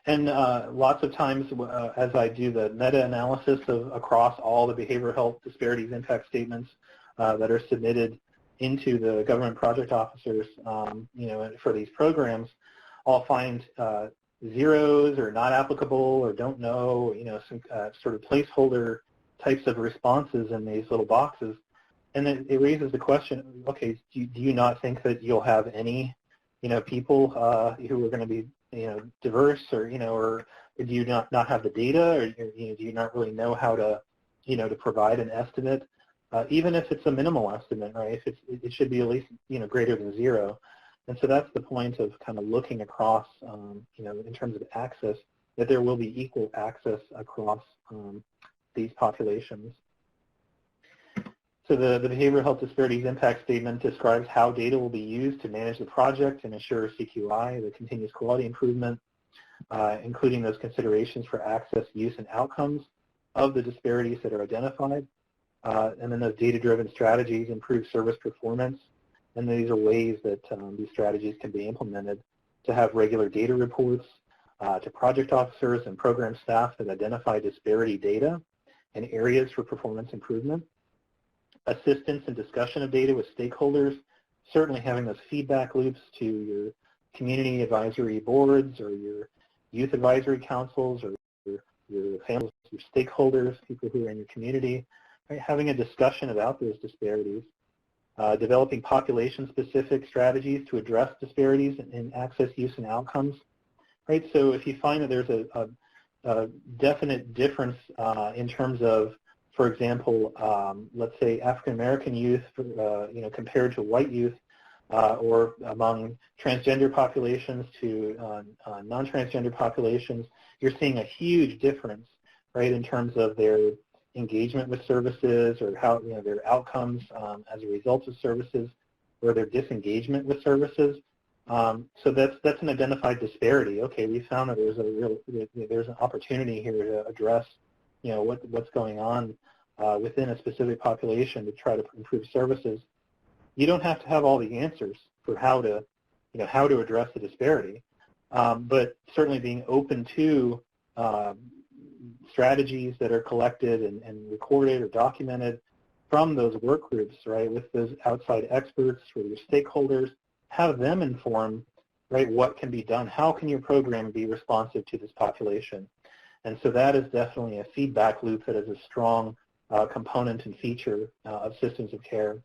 And lots of times, as I do the meta-analysis across all the behavioral health disparities impact statements that are submitted into the government project officers, for these programs, I'll find zeros or not applicable or don't know, some sort of placeholder types of responses in these little boxes. And then it raises the question, okay, do you not think that you'll have any, people who are going to be, diverse or, or do you not have the data or, do you not really know how to, to provide an estimate, even if it's a minimal estimate, right? If it should be at least, greater than zero. And so that's the point of kind of looking across, in terms of access, that there will be equal access across these populations. So the Behavioral Health Disparities Impact Statement describes how data will be used to manage the project and ensure CQI, the continuous quality improvement, including those considerations for access, use, and outcomes of the disparities that are identified. And then those data-driven strategies improve service performance. And these are ways that these strategies can be implemented to have regular data reports to project officers and program staff that identify disparity data and areas for performance improvement. Assistance and discussion of data with stakeholders, certainly having those feedback loops to your community advisory boards or your youth advisory councils or your families, your stakeholders, people who are in your community, right? Having a discussion about those disparities. Developing population-specific strategies to address disparities in access, use, and outcomes, right? So if you find that there's a definite difference in terms of, for example, let's say African-American youth, compared to white youth, or among transgender populations to non-transgender populations, you're seeing a huge difference, right, in terms of their engagement with services or how, their outcomes as a result of services or their disengagement with services. So that's an identified disparity. Okay, we found that there's an opportunity here to address, what's going on within a specific population to try to improve services. You don't have to have all the answers for how to address the disparity, but certainly being open to strategies that are collected and recorded or documented from those work groups, right, with those outside experts or your stakeholders, have them inform, right, what can be done. How can your program be responsive to this population? And so that is definitely a feedback loop that is a strong component and feature of systems of care.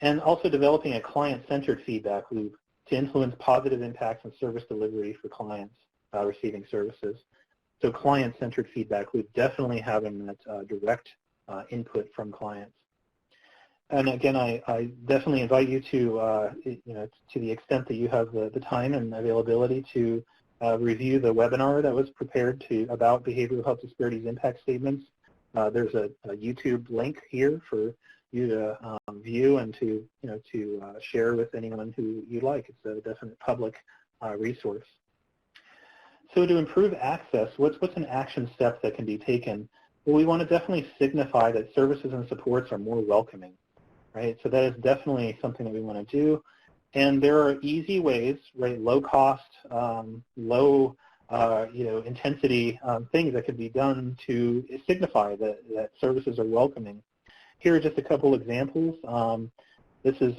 And also developing a client-centered feedback loop to influence positive impacts on service delivery for clients receiving services. So client-centered feedback loop, definitely having that direct input from clients. And again, I definitely invite you to, to the extent that you have the time and availability to review the webinar that was prepared about behavioral health disparities impact statements. There's a YouTube link here for you to view and to share with anyone who you like. It's a definite public resource. So to improve access, what's an action step that can be taken? Well, we want to definitely signify that services and supports are more welcoming, right? So that is definitely something that we want to do. And there are easy ways, right, low cost, low intensity things that could be done to signify that services are welcoming. Here are just a couple examples. This is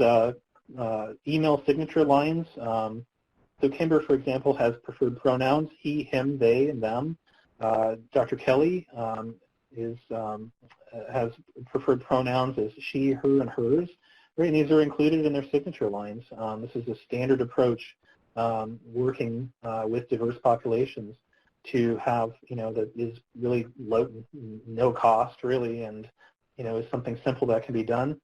email signature lines. So Kimber, for example, has preferred pronouns, he, him, they, and them. Dr. Kelly has preferred pronouns as she, her, and hers. Right, and these are included in their signature lines. This is a standard approach working with diverse populations to have, that is really low, no cost, really, and, is something simple that can be done.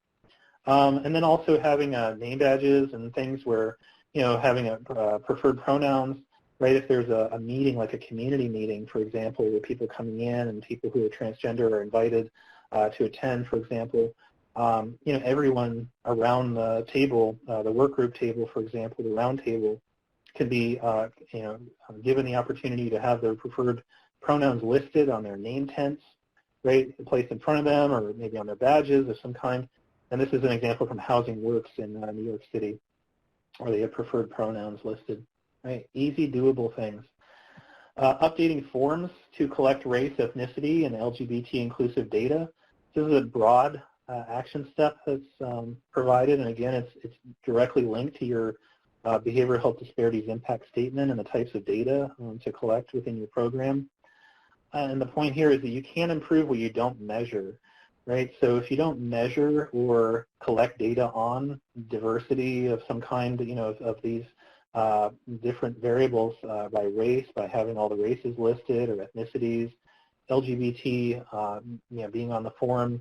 And then also having name badges and things where, having a preferred pronouns, right? If there's a meeting, like a community meeting, for example, where people coming in and people who are transgender are invited to attend, for example, everyone around the table, the work group table, for example, the round table, can be, given the opportunity to have their preferred pronouns listed on their name tents, right, placed in front of them, or maybe on their badges of some kind. And this is an example from Housing Works in New York City, where they have preferred pronouns listed. Right, easy, doable things. Updating forms to collect race, ethnicity, and LGBT inclusive data. This is a broad action step that's provided, and again, it's directly linked to your behavioral health disparities impact statement and the types of data to collect within your program. And the point here is that you can't improve what you don't measure, right? So if you don't measure or collect data on diversity of some kind, of these different variables by race, by having all the races listed or ethnicities, LGBT, being on the form,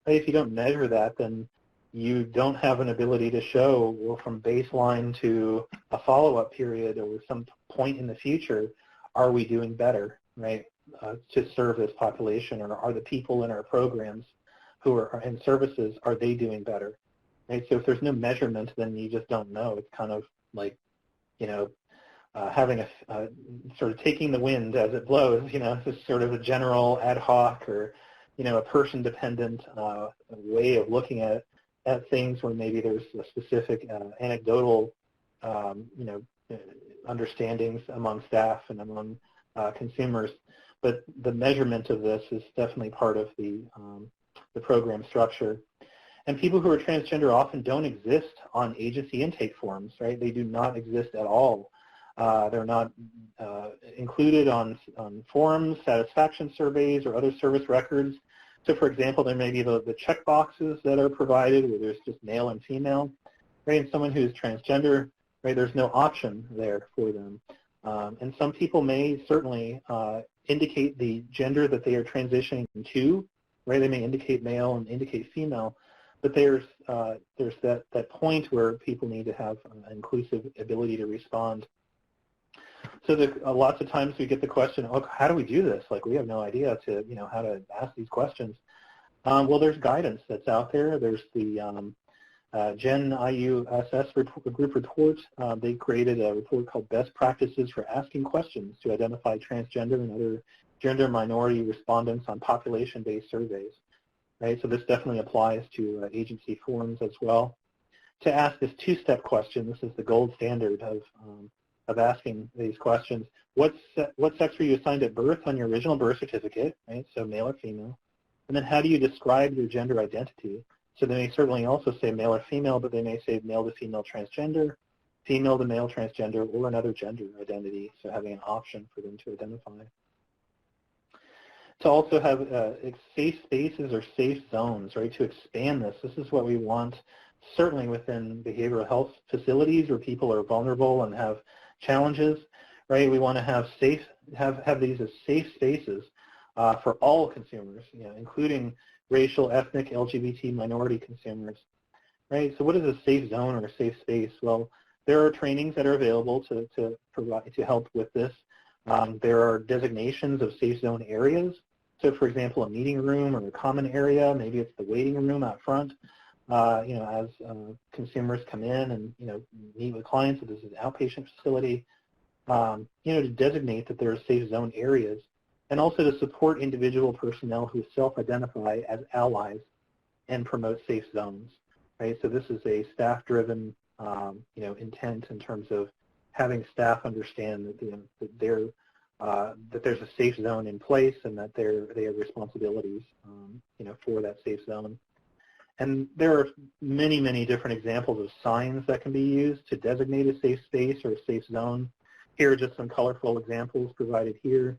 right? If you don't measure that, then you don't have an ability to show, well, from baseline to a follow-up period or some point in the future, are we doing better, right, to serve this population, or are the people in our programs who are in services, are they doing better, right? So if there's no measurement, then you just don't know. It's kind of like, having a sort of taking the wind as it blows, it's sort of a general ad hoc or, a person-dependent way of looking at things where maybe there's a specific anecdotal, understandings among staff and among consumers. But the measurement of this is definitely part of the program structure. And people who are transgender often don't exist on agency intake forms, right? They do not exist at all. They're not included on forms, satisfaction surveys, or other service records. So, for example, there may be the check boxes that are provided where there's just male and female, right? And someone who's transgender, right, there's no option there for them. And some people may certainly indicate the gender that they are transitioning to, right? They may indicate male and indicate female, but there's that point where people need to have an inclusive ability to respond. So lots of times we get the question, oh, how do we do this? Like, we have no idea to, how to ask these questions. Well, there's guidance that's out there. There's the Gen IUSS group report. They created a report called Best Practices for Asking Questions to Identify Transgender and Other Gender Minority Respondents on Population-Based Surveys. Right? So this definitely applies to agency forms as well. To ask this two-step question, this is the gold standard of asking these questions. What sex were you assigned at birth on your original birth certificate, right? So male or female. And then how do you describe your gender identity? So they may certainly also say male or female, but they may say male to female transgender, female to male transgender, or another gender identity, so having an option for them to identify. To also have safe spaces or safe zones, right, to expand this. This is what we want certainly within behavioral health facilities where people are vulnerable and have challenges, right? We want to have these as safe spaces for all consumers, including racial, ethnic, LGBT, minority consumers, right? So what is a safe zone or a safe space? Well, there are trainings that are available to provide to help with this. There are designations of safe zone areas. So, for example, a meeting room or a common area, maybe it's the waiting room out front. As consumers come in and meet with clients, if this is an outpatient facility, to designate that there are safe zone areas, and also to support individual personnel who self-identify as allies and promote safe zones. Right, so this is a staff-driven, intent in terms of having staff understand that that there's a safe zone in place and that they have responsibilities, for that safe zone. And there are many, many different examples of signs that can be used to designate a safe space or a safe zone. Here are just some colorful examples provided here.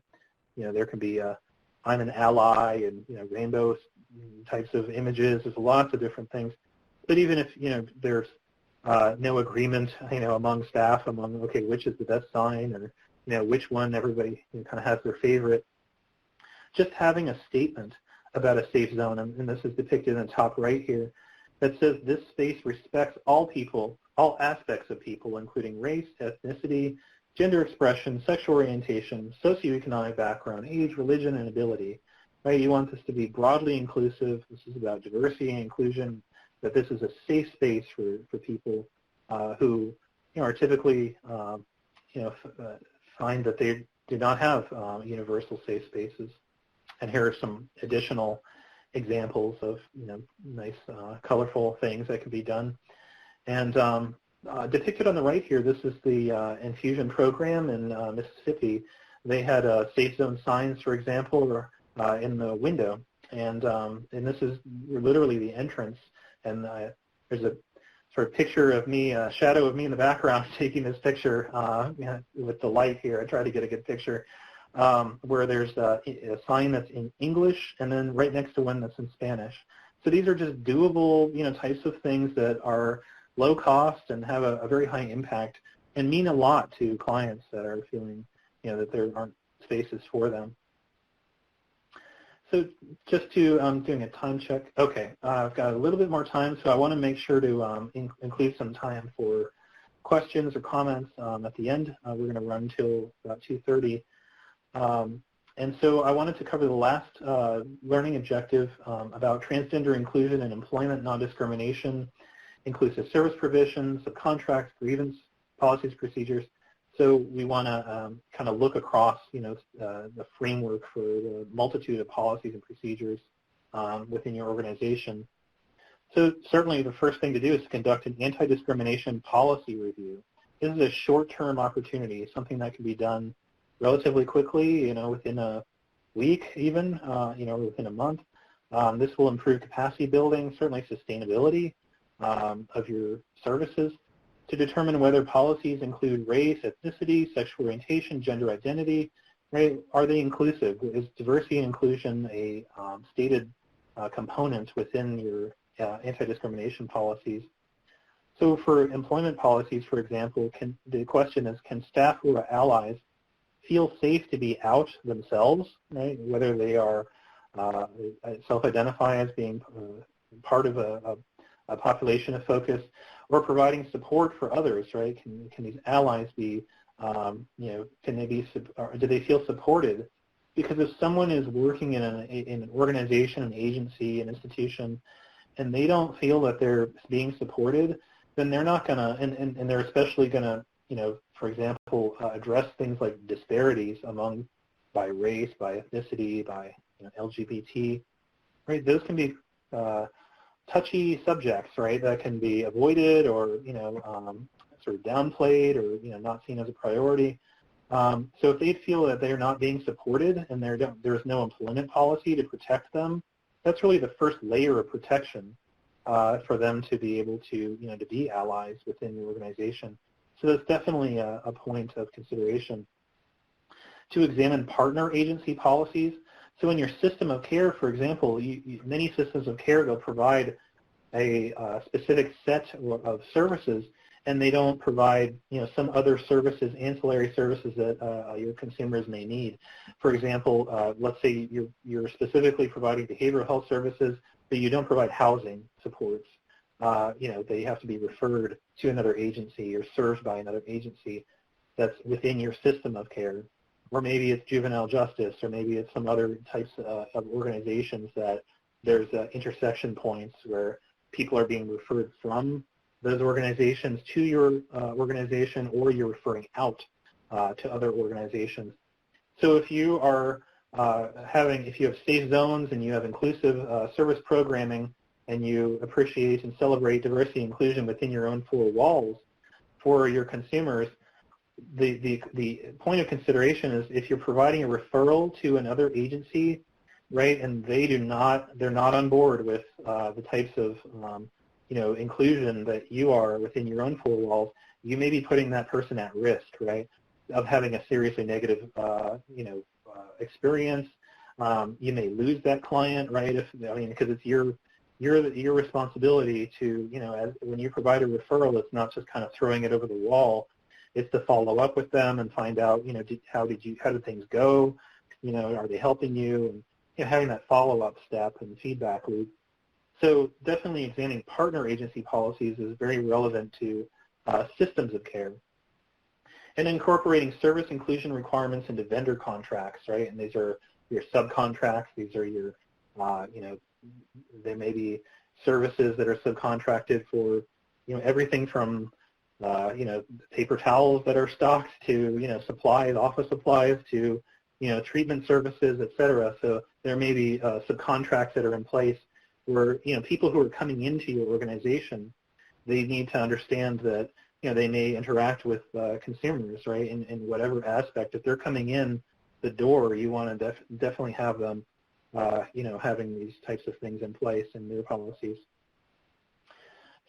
There can be I'm an ally and, rainbow types of images. There's lots of different things. But even if, there's no agreement, among staff, okay, which is the best sign, or, which one everybody kind of has their favorite, just having a statement about a safe zone, and this is depicted in the top right here, that says this space respects all people, all aspects of people, including race, ethnicity, gender expression, sexual orientation, socioeconomic background, age, religion, and ability. Right? You want this to be broadly inclusive. This is about diversity and inclusion, that this is a safe space for people who are typically find that they do not have universal safe spaces. And here are some additional examples of nice, colorful things that can be done. And depicted on the right here, this is the infusion program in Mississippi. They had safe zone signs, for example, in the window, and this is literally the entrance. And there's a sort of picture of me, a shadow of me in the background taking this picture with the light here. I tried to get a good picture where there's a sign that's in English and then right next to one that's in Spanish. So these are just doable, types of things that are low cost and have a very high impact and mean a lot to clients that are feeling, that there aren't spaces for them. So just to doing a time check. Okay, I've got a little bit more time, so I want to make sure to include some time for questions or comments at the end. We're going to run till about 2:30. And so I wanted to cover the last learning objective about transgender inclusion and employment non-discrimination, inclusive service provisions, subcontracts, grievance, policies, procedures. So we want to kind of look across, the framework for the multitude of policies and procedures within your organization. So certainly the first thing to do is to conduct an anti-discrimination policy review. This is a short-term opportunity, something that can be done relatively quickly, within a week even, within a month. This will improve capacity building, certainly sustainability of your services, to determine whether policies include race, ethnicity, sexual orientation, gender identity, right? Are they inclusive? Is diversity and inclusion a stated component within your anti-discrimination policies? So for employment policies, for example, the question is, can staff who are allies feel safe to be out themselves, right? Whether they are self-identify as being part of a population of focus, or providing support for others, right? Can these allies be, can they be, or do they feel supported? Because if someone is working in an organization, an agency, an institution, and they don't feel that they're being supported, then they're not going to, and they're especially going to, for example, address things like disparities by race, by ethnicity, by LGBT, right? Those can be touchy subjects, right, that can be avoided or, sort of downplayed or, not seen as a priority. So if they feel that they're not being supported and there's no employment policy to protect them, that's really the first layer of protection for them to be able to, to be allies within the organization. So that's definitely a point of consideration. To examine partner agency policies. So in your system of care, for example, many systems of care, they'll provide a specific set of services, and they don't provide, some other services, ancillary services that your consumers may need. For example, let's say you're specifically providing behavioral health services, but you don't provide housing supports. They have to be referred to another agency or served by another agency that's within your system of care. Or maybe it's juvenile justice, or maybe it's some other types of organizations that there's intersection points where people are being referred from those organizations to your organization, or you're referring out to other organizations. So if you are if you have safe zones and you have inclusive service programming, and you appreciate and celebrate diversity and inclusion within your own four walls for your consumers, the point of consideration is if you're providing a referral to another agency, right, and they're not on board with the types of inclusion that you are within your own four walls, you may be putting that person at risk, right, of having a seriously negative experience. You may lose that client, right, because it's your responsibility to, when you provide a referral, it's not just kind of throwing it over the wall. It's to follow up with them and find out, how did things go? Are they helping you? And having that follow-up step and feedback loop. So definitely examining partner agency policies is very relevant to systems of care. And incorporating service inclusion requirements into vendor contracts, right? And these are your subcontracts. These are your, there may be services that are subcontracted for, everything from paper towels that are stocked to, supplies, office supplies to, treatment services, et cetera. So there may be subcontracts that are in place where, people who are coming into your organization, they need to understand that, they may interact with consumers, right, in whatever aspect. If they're coming in the door, you want to definitely have them, having these types of things in place in their policies.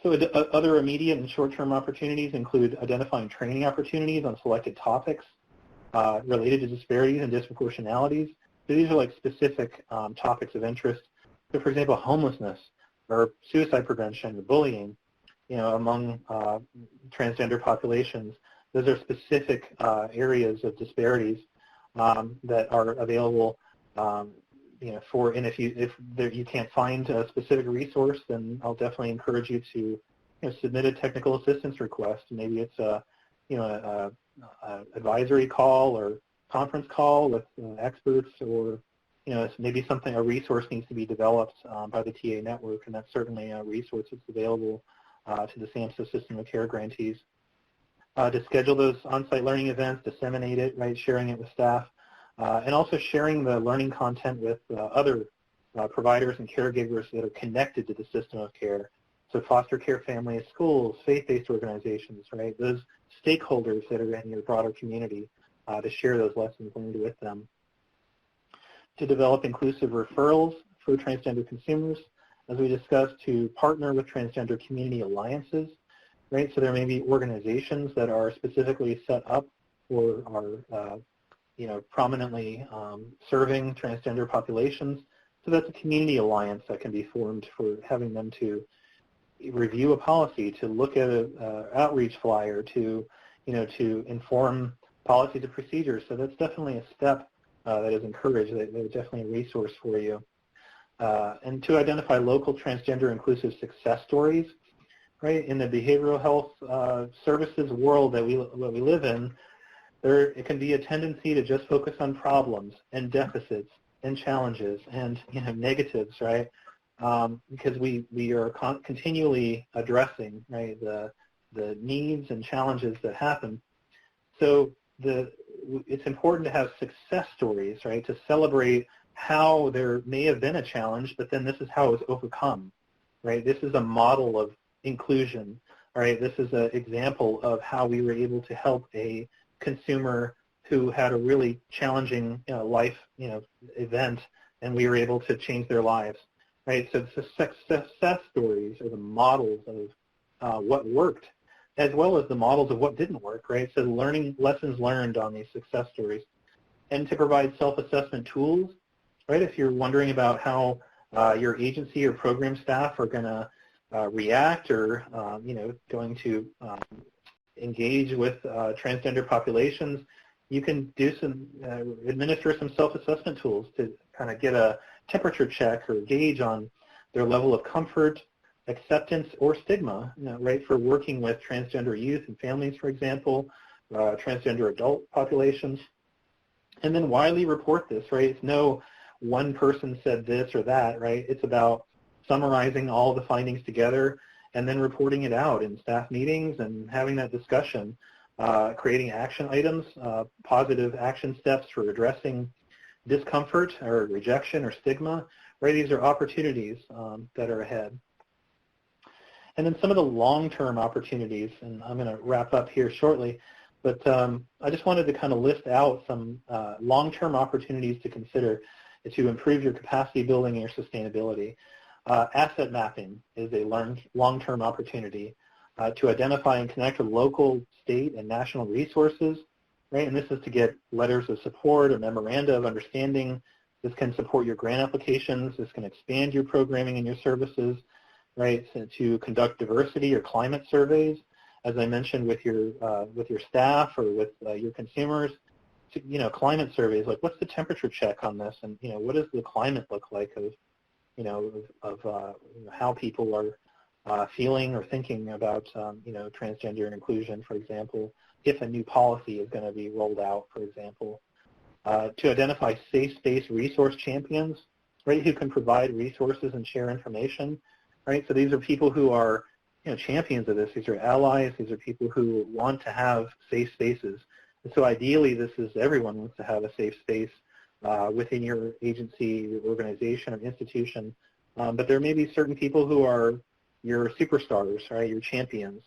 So other immediate and short-term opportunities include identifying training opportunities on selected topics related to disparities and disproportionalities. So these are like specific topics of interest. So for example, homelessness or suicide prevention or bullying, among transgender populations. Those are specific areas of disparities that are available, and if you can't find a specific resource, then I'll definitely encourage you to submit a technical assistance request. Maybe it's a advisory call or conference call with experts, or maybe a resource needs to be developed by the TA network, and that's certainly a resource that's available to the SAMHSA System of Care grantees. To schedule those on-site learning events, disseminate it, right, sharing it with staff, and also sharing the learning content with other providers and caregivers that are connected to the system of care. So foster care families, schools, faith-based organizations, right, those stakeholders that are in your broader community, to share those lessons learned with them. To develop inclusive referrals for transgender consumers, as we discussed, to partner with transgender community alliances, right? So there may be organizations that are specifically set up or are, prominently serving transgender populations. So that's a community alliance that can be formed for having them to review a policy, to look at an outreach flyer, to inform policies and procedures. So that's definitely a step that is encouraged. They're definitely a resource for you. And to identify local transgender inclusive success stories, right? In the behavioral health services world that we live in, it can be a tendency to just focus on problems and deficits and challenges and negatives, right? Because we are continually addressing, right, the needs and challenges that happen. So it's important to have success stories, right, to celebrate how there may have been a challenge, but then this is how it was overcome, right? This is a model of inclusion, right? This is an example of how we were able to help a consumer who had a really challenging life event, and we were able to change their lives, right? So the success stories are the models of what worked, as well as the models of what didn't work, right? So lessons learned on these success stories. And to provide self-assessment tools, right? If you're wondering about how your agency or program staff are going to react or, going to engage with transgender populations, you can administer some self-assessment tools to kind of get a temperature check or gauge on their level of comfort, acceptance, or stigma, right, for working with transgender youth and families, for example, transgender adult populations. And then widely report this, right? It's no one person said this or that, right? It's about summarizing all the findings together and then reporting it out in staff meetings and having that discussion, creating action items, positive action steps for addressing discomfort or rejection or stigma, right? These are opportunities that are ahead. And then some of the long-term opportunities, and I'm going to wrap up here shortly, but I just wanted to kind of list out some long-term opportunities to consider to improve your capacity building and your sustainability. Asset mapping is a long-term opportunity to identify and connect with local, state, and national resources, right? And this is to get letters of support or memoranda of understanding. This can support your grant applications. This can expand your programming and your services, right? So to conduct diversity or climate surveys, as I mentioned, with your staff or with your consumers. To, climate surveys, like what's the temperature check on this, and what does the climate look like of how people are feeling or thinking about transgender and inclusion, for example, if a new policy is going to be rolled out, for example. To identify safe space resource champions, right, who can provide resources and share information, right? So these are people who are champions of this. These are allies. These are people who want to have safe spaces. And so ideally, everyone wants to have a safe space within your agency, your organization, or institution. But there may be certain people who are your superstars, right? Your champions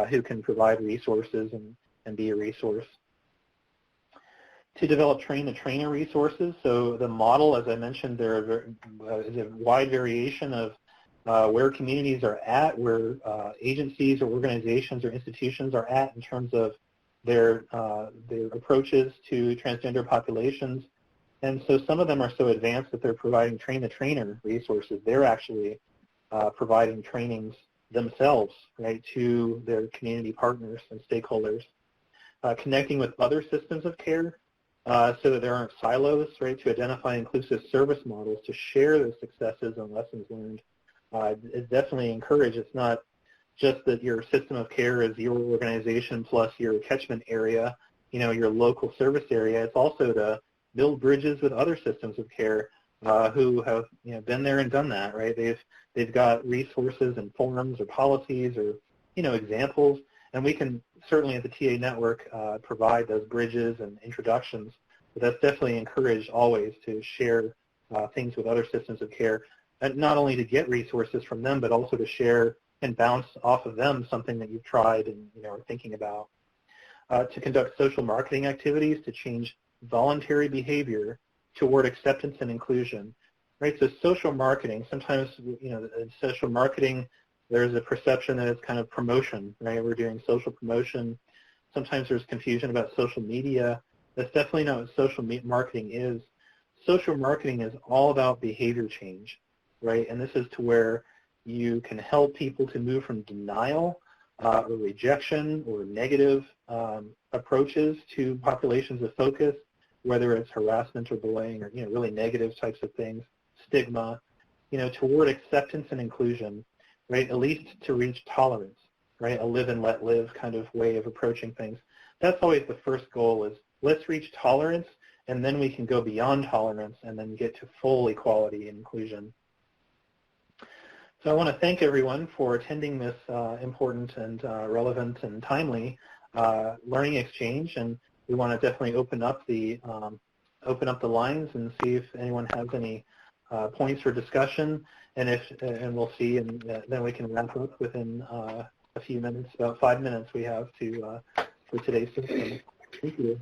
who can provide resources and be a resource. To develop train-the-trainer resources. So the model, as I mentioned, there is a wide variation of where communities are at, where agencies or organizations or institutions are at in terms of their approaches to transgender populations. And so some of them are so advanced that they're providing train-the-trainer resources. They're actually providing trainings themselves, right, to their community partners and stakeholders. Connecting with other systems of care so that there aren't silos, right, to identify inclusive service models, to share their successes and lessons learned. It's definitely encouraged. It's not just that your system of care is your organization plus your catchment area, your local service area. It's also to build bridges with other systems of care who have been there and done that, right? They've got resources and forums or policies or examples, and we can certainly at the TA network provide those bridges and introductions. But that's definitely encouraged always to share things with other systems of care, and not only to get resources from them, but also to share and bounce off of them something that you've tried and are thinking about. To conduct social marketing activities to change voluntary behavior toward acceptance and inclusion, right? So social marketing, sometimes, in social marketing, there's a perception that it's kind of promotion, right? We're doing social promotion. Sometimes there's confusion about social media. That's definitely not what social marketing is. Social marketing is all about behavior change, right? And this is to where you can help people to move from denial or rejection or negative approaches to populations of focus, whether it's harassment or bullying or really negative types of things, stigma, toward acceptance and inclusion, right? At least to reach tolerance, right? A live and let live kind of way of approaching things. That's always the first goal, is let's reach tolerance, and then we can go beyond tolerance and then get to full equality and inclusion. So I want to thank everyone for attending this important and relevant and timely learning exchange, and we want to definitely open up the lines and see if anyone has any points for discussion, and we'll see, and then we can wrap up within a few minutes, about 5 minutes we have to for today's session. Thank you.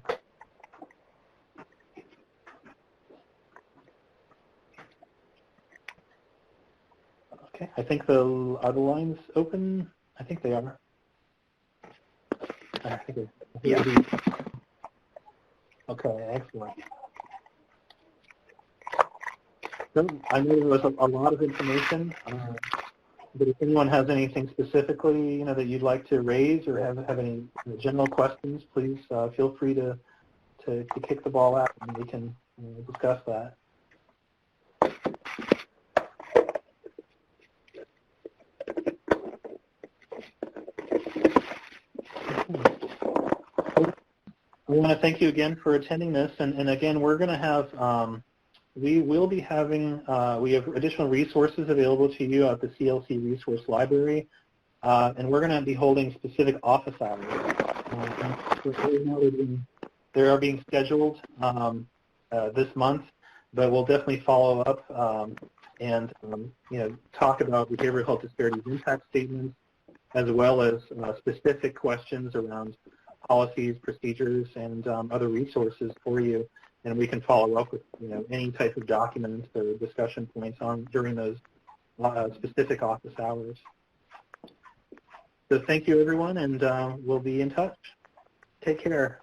Okay, I think are the lines open? I think they are. Yeah. Okay, excellent. So I know there was a lot of information, but if anyone has anything specifically, that you'd like to raise or have any general questions, please feel free to kick the ball out and we can discuss that. I want to thank you again for attending this, and again, we're going to have, we will be having, we have additional resources available to you at the CLC Resource Library, and we're going to be holding specific office hours. They are being scheduled this month, but we'll definitely follow up and talk about behavioral health disparities impact statements, as well as specific questions around policies, procedures, and other resources for you, and we can follow up with any type of documents or discussion points during those specific office hours. So thank you, everyone, and we'll be in touch. Take care.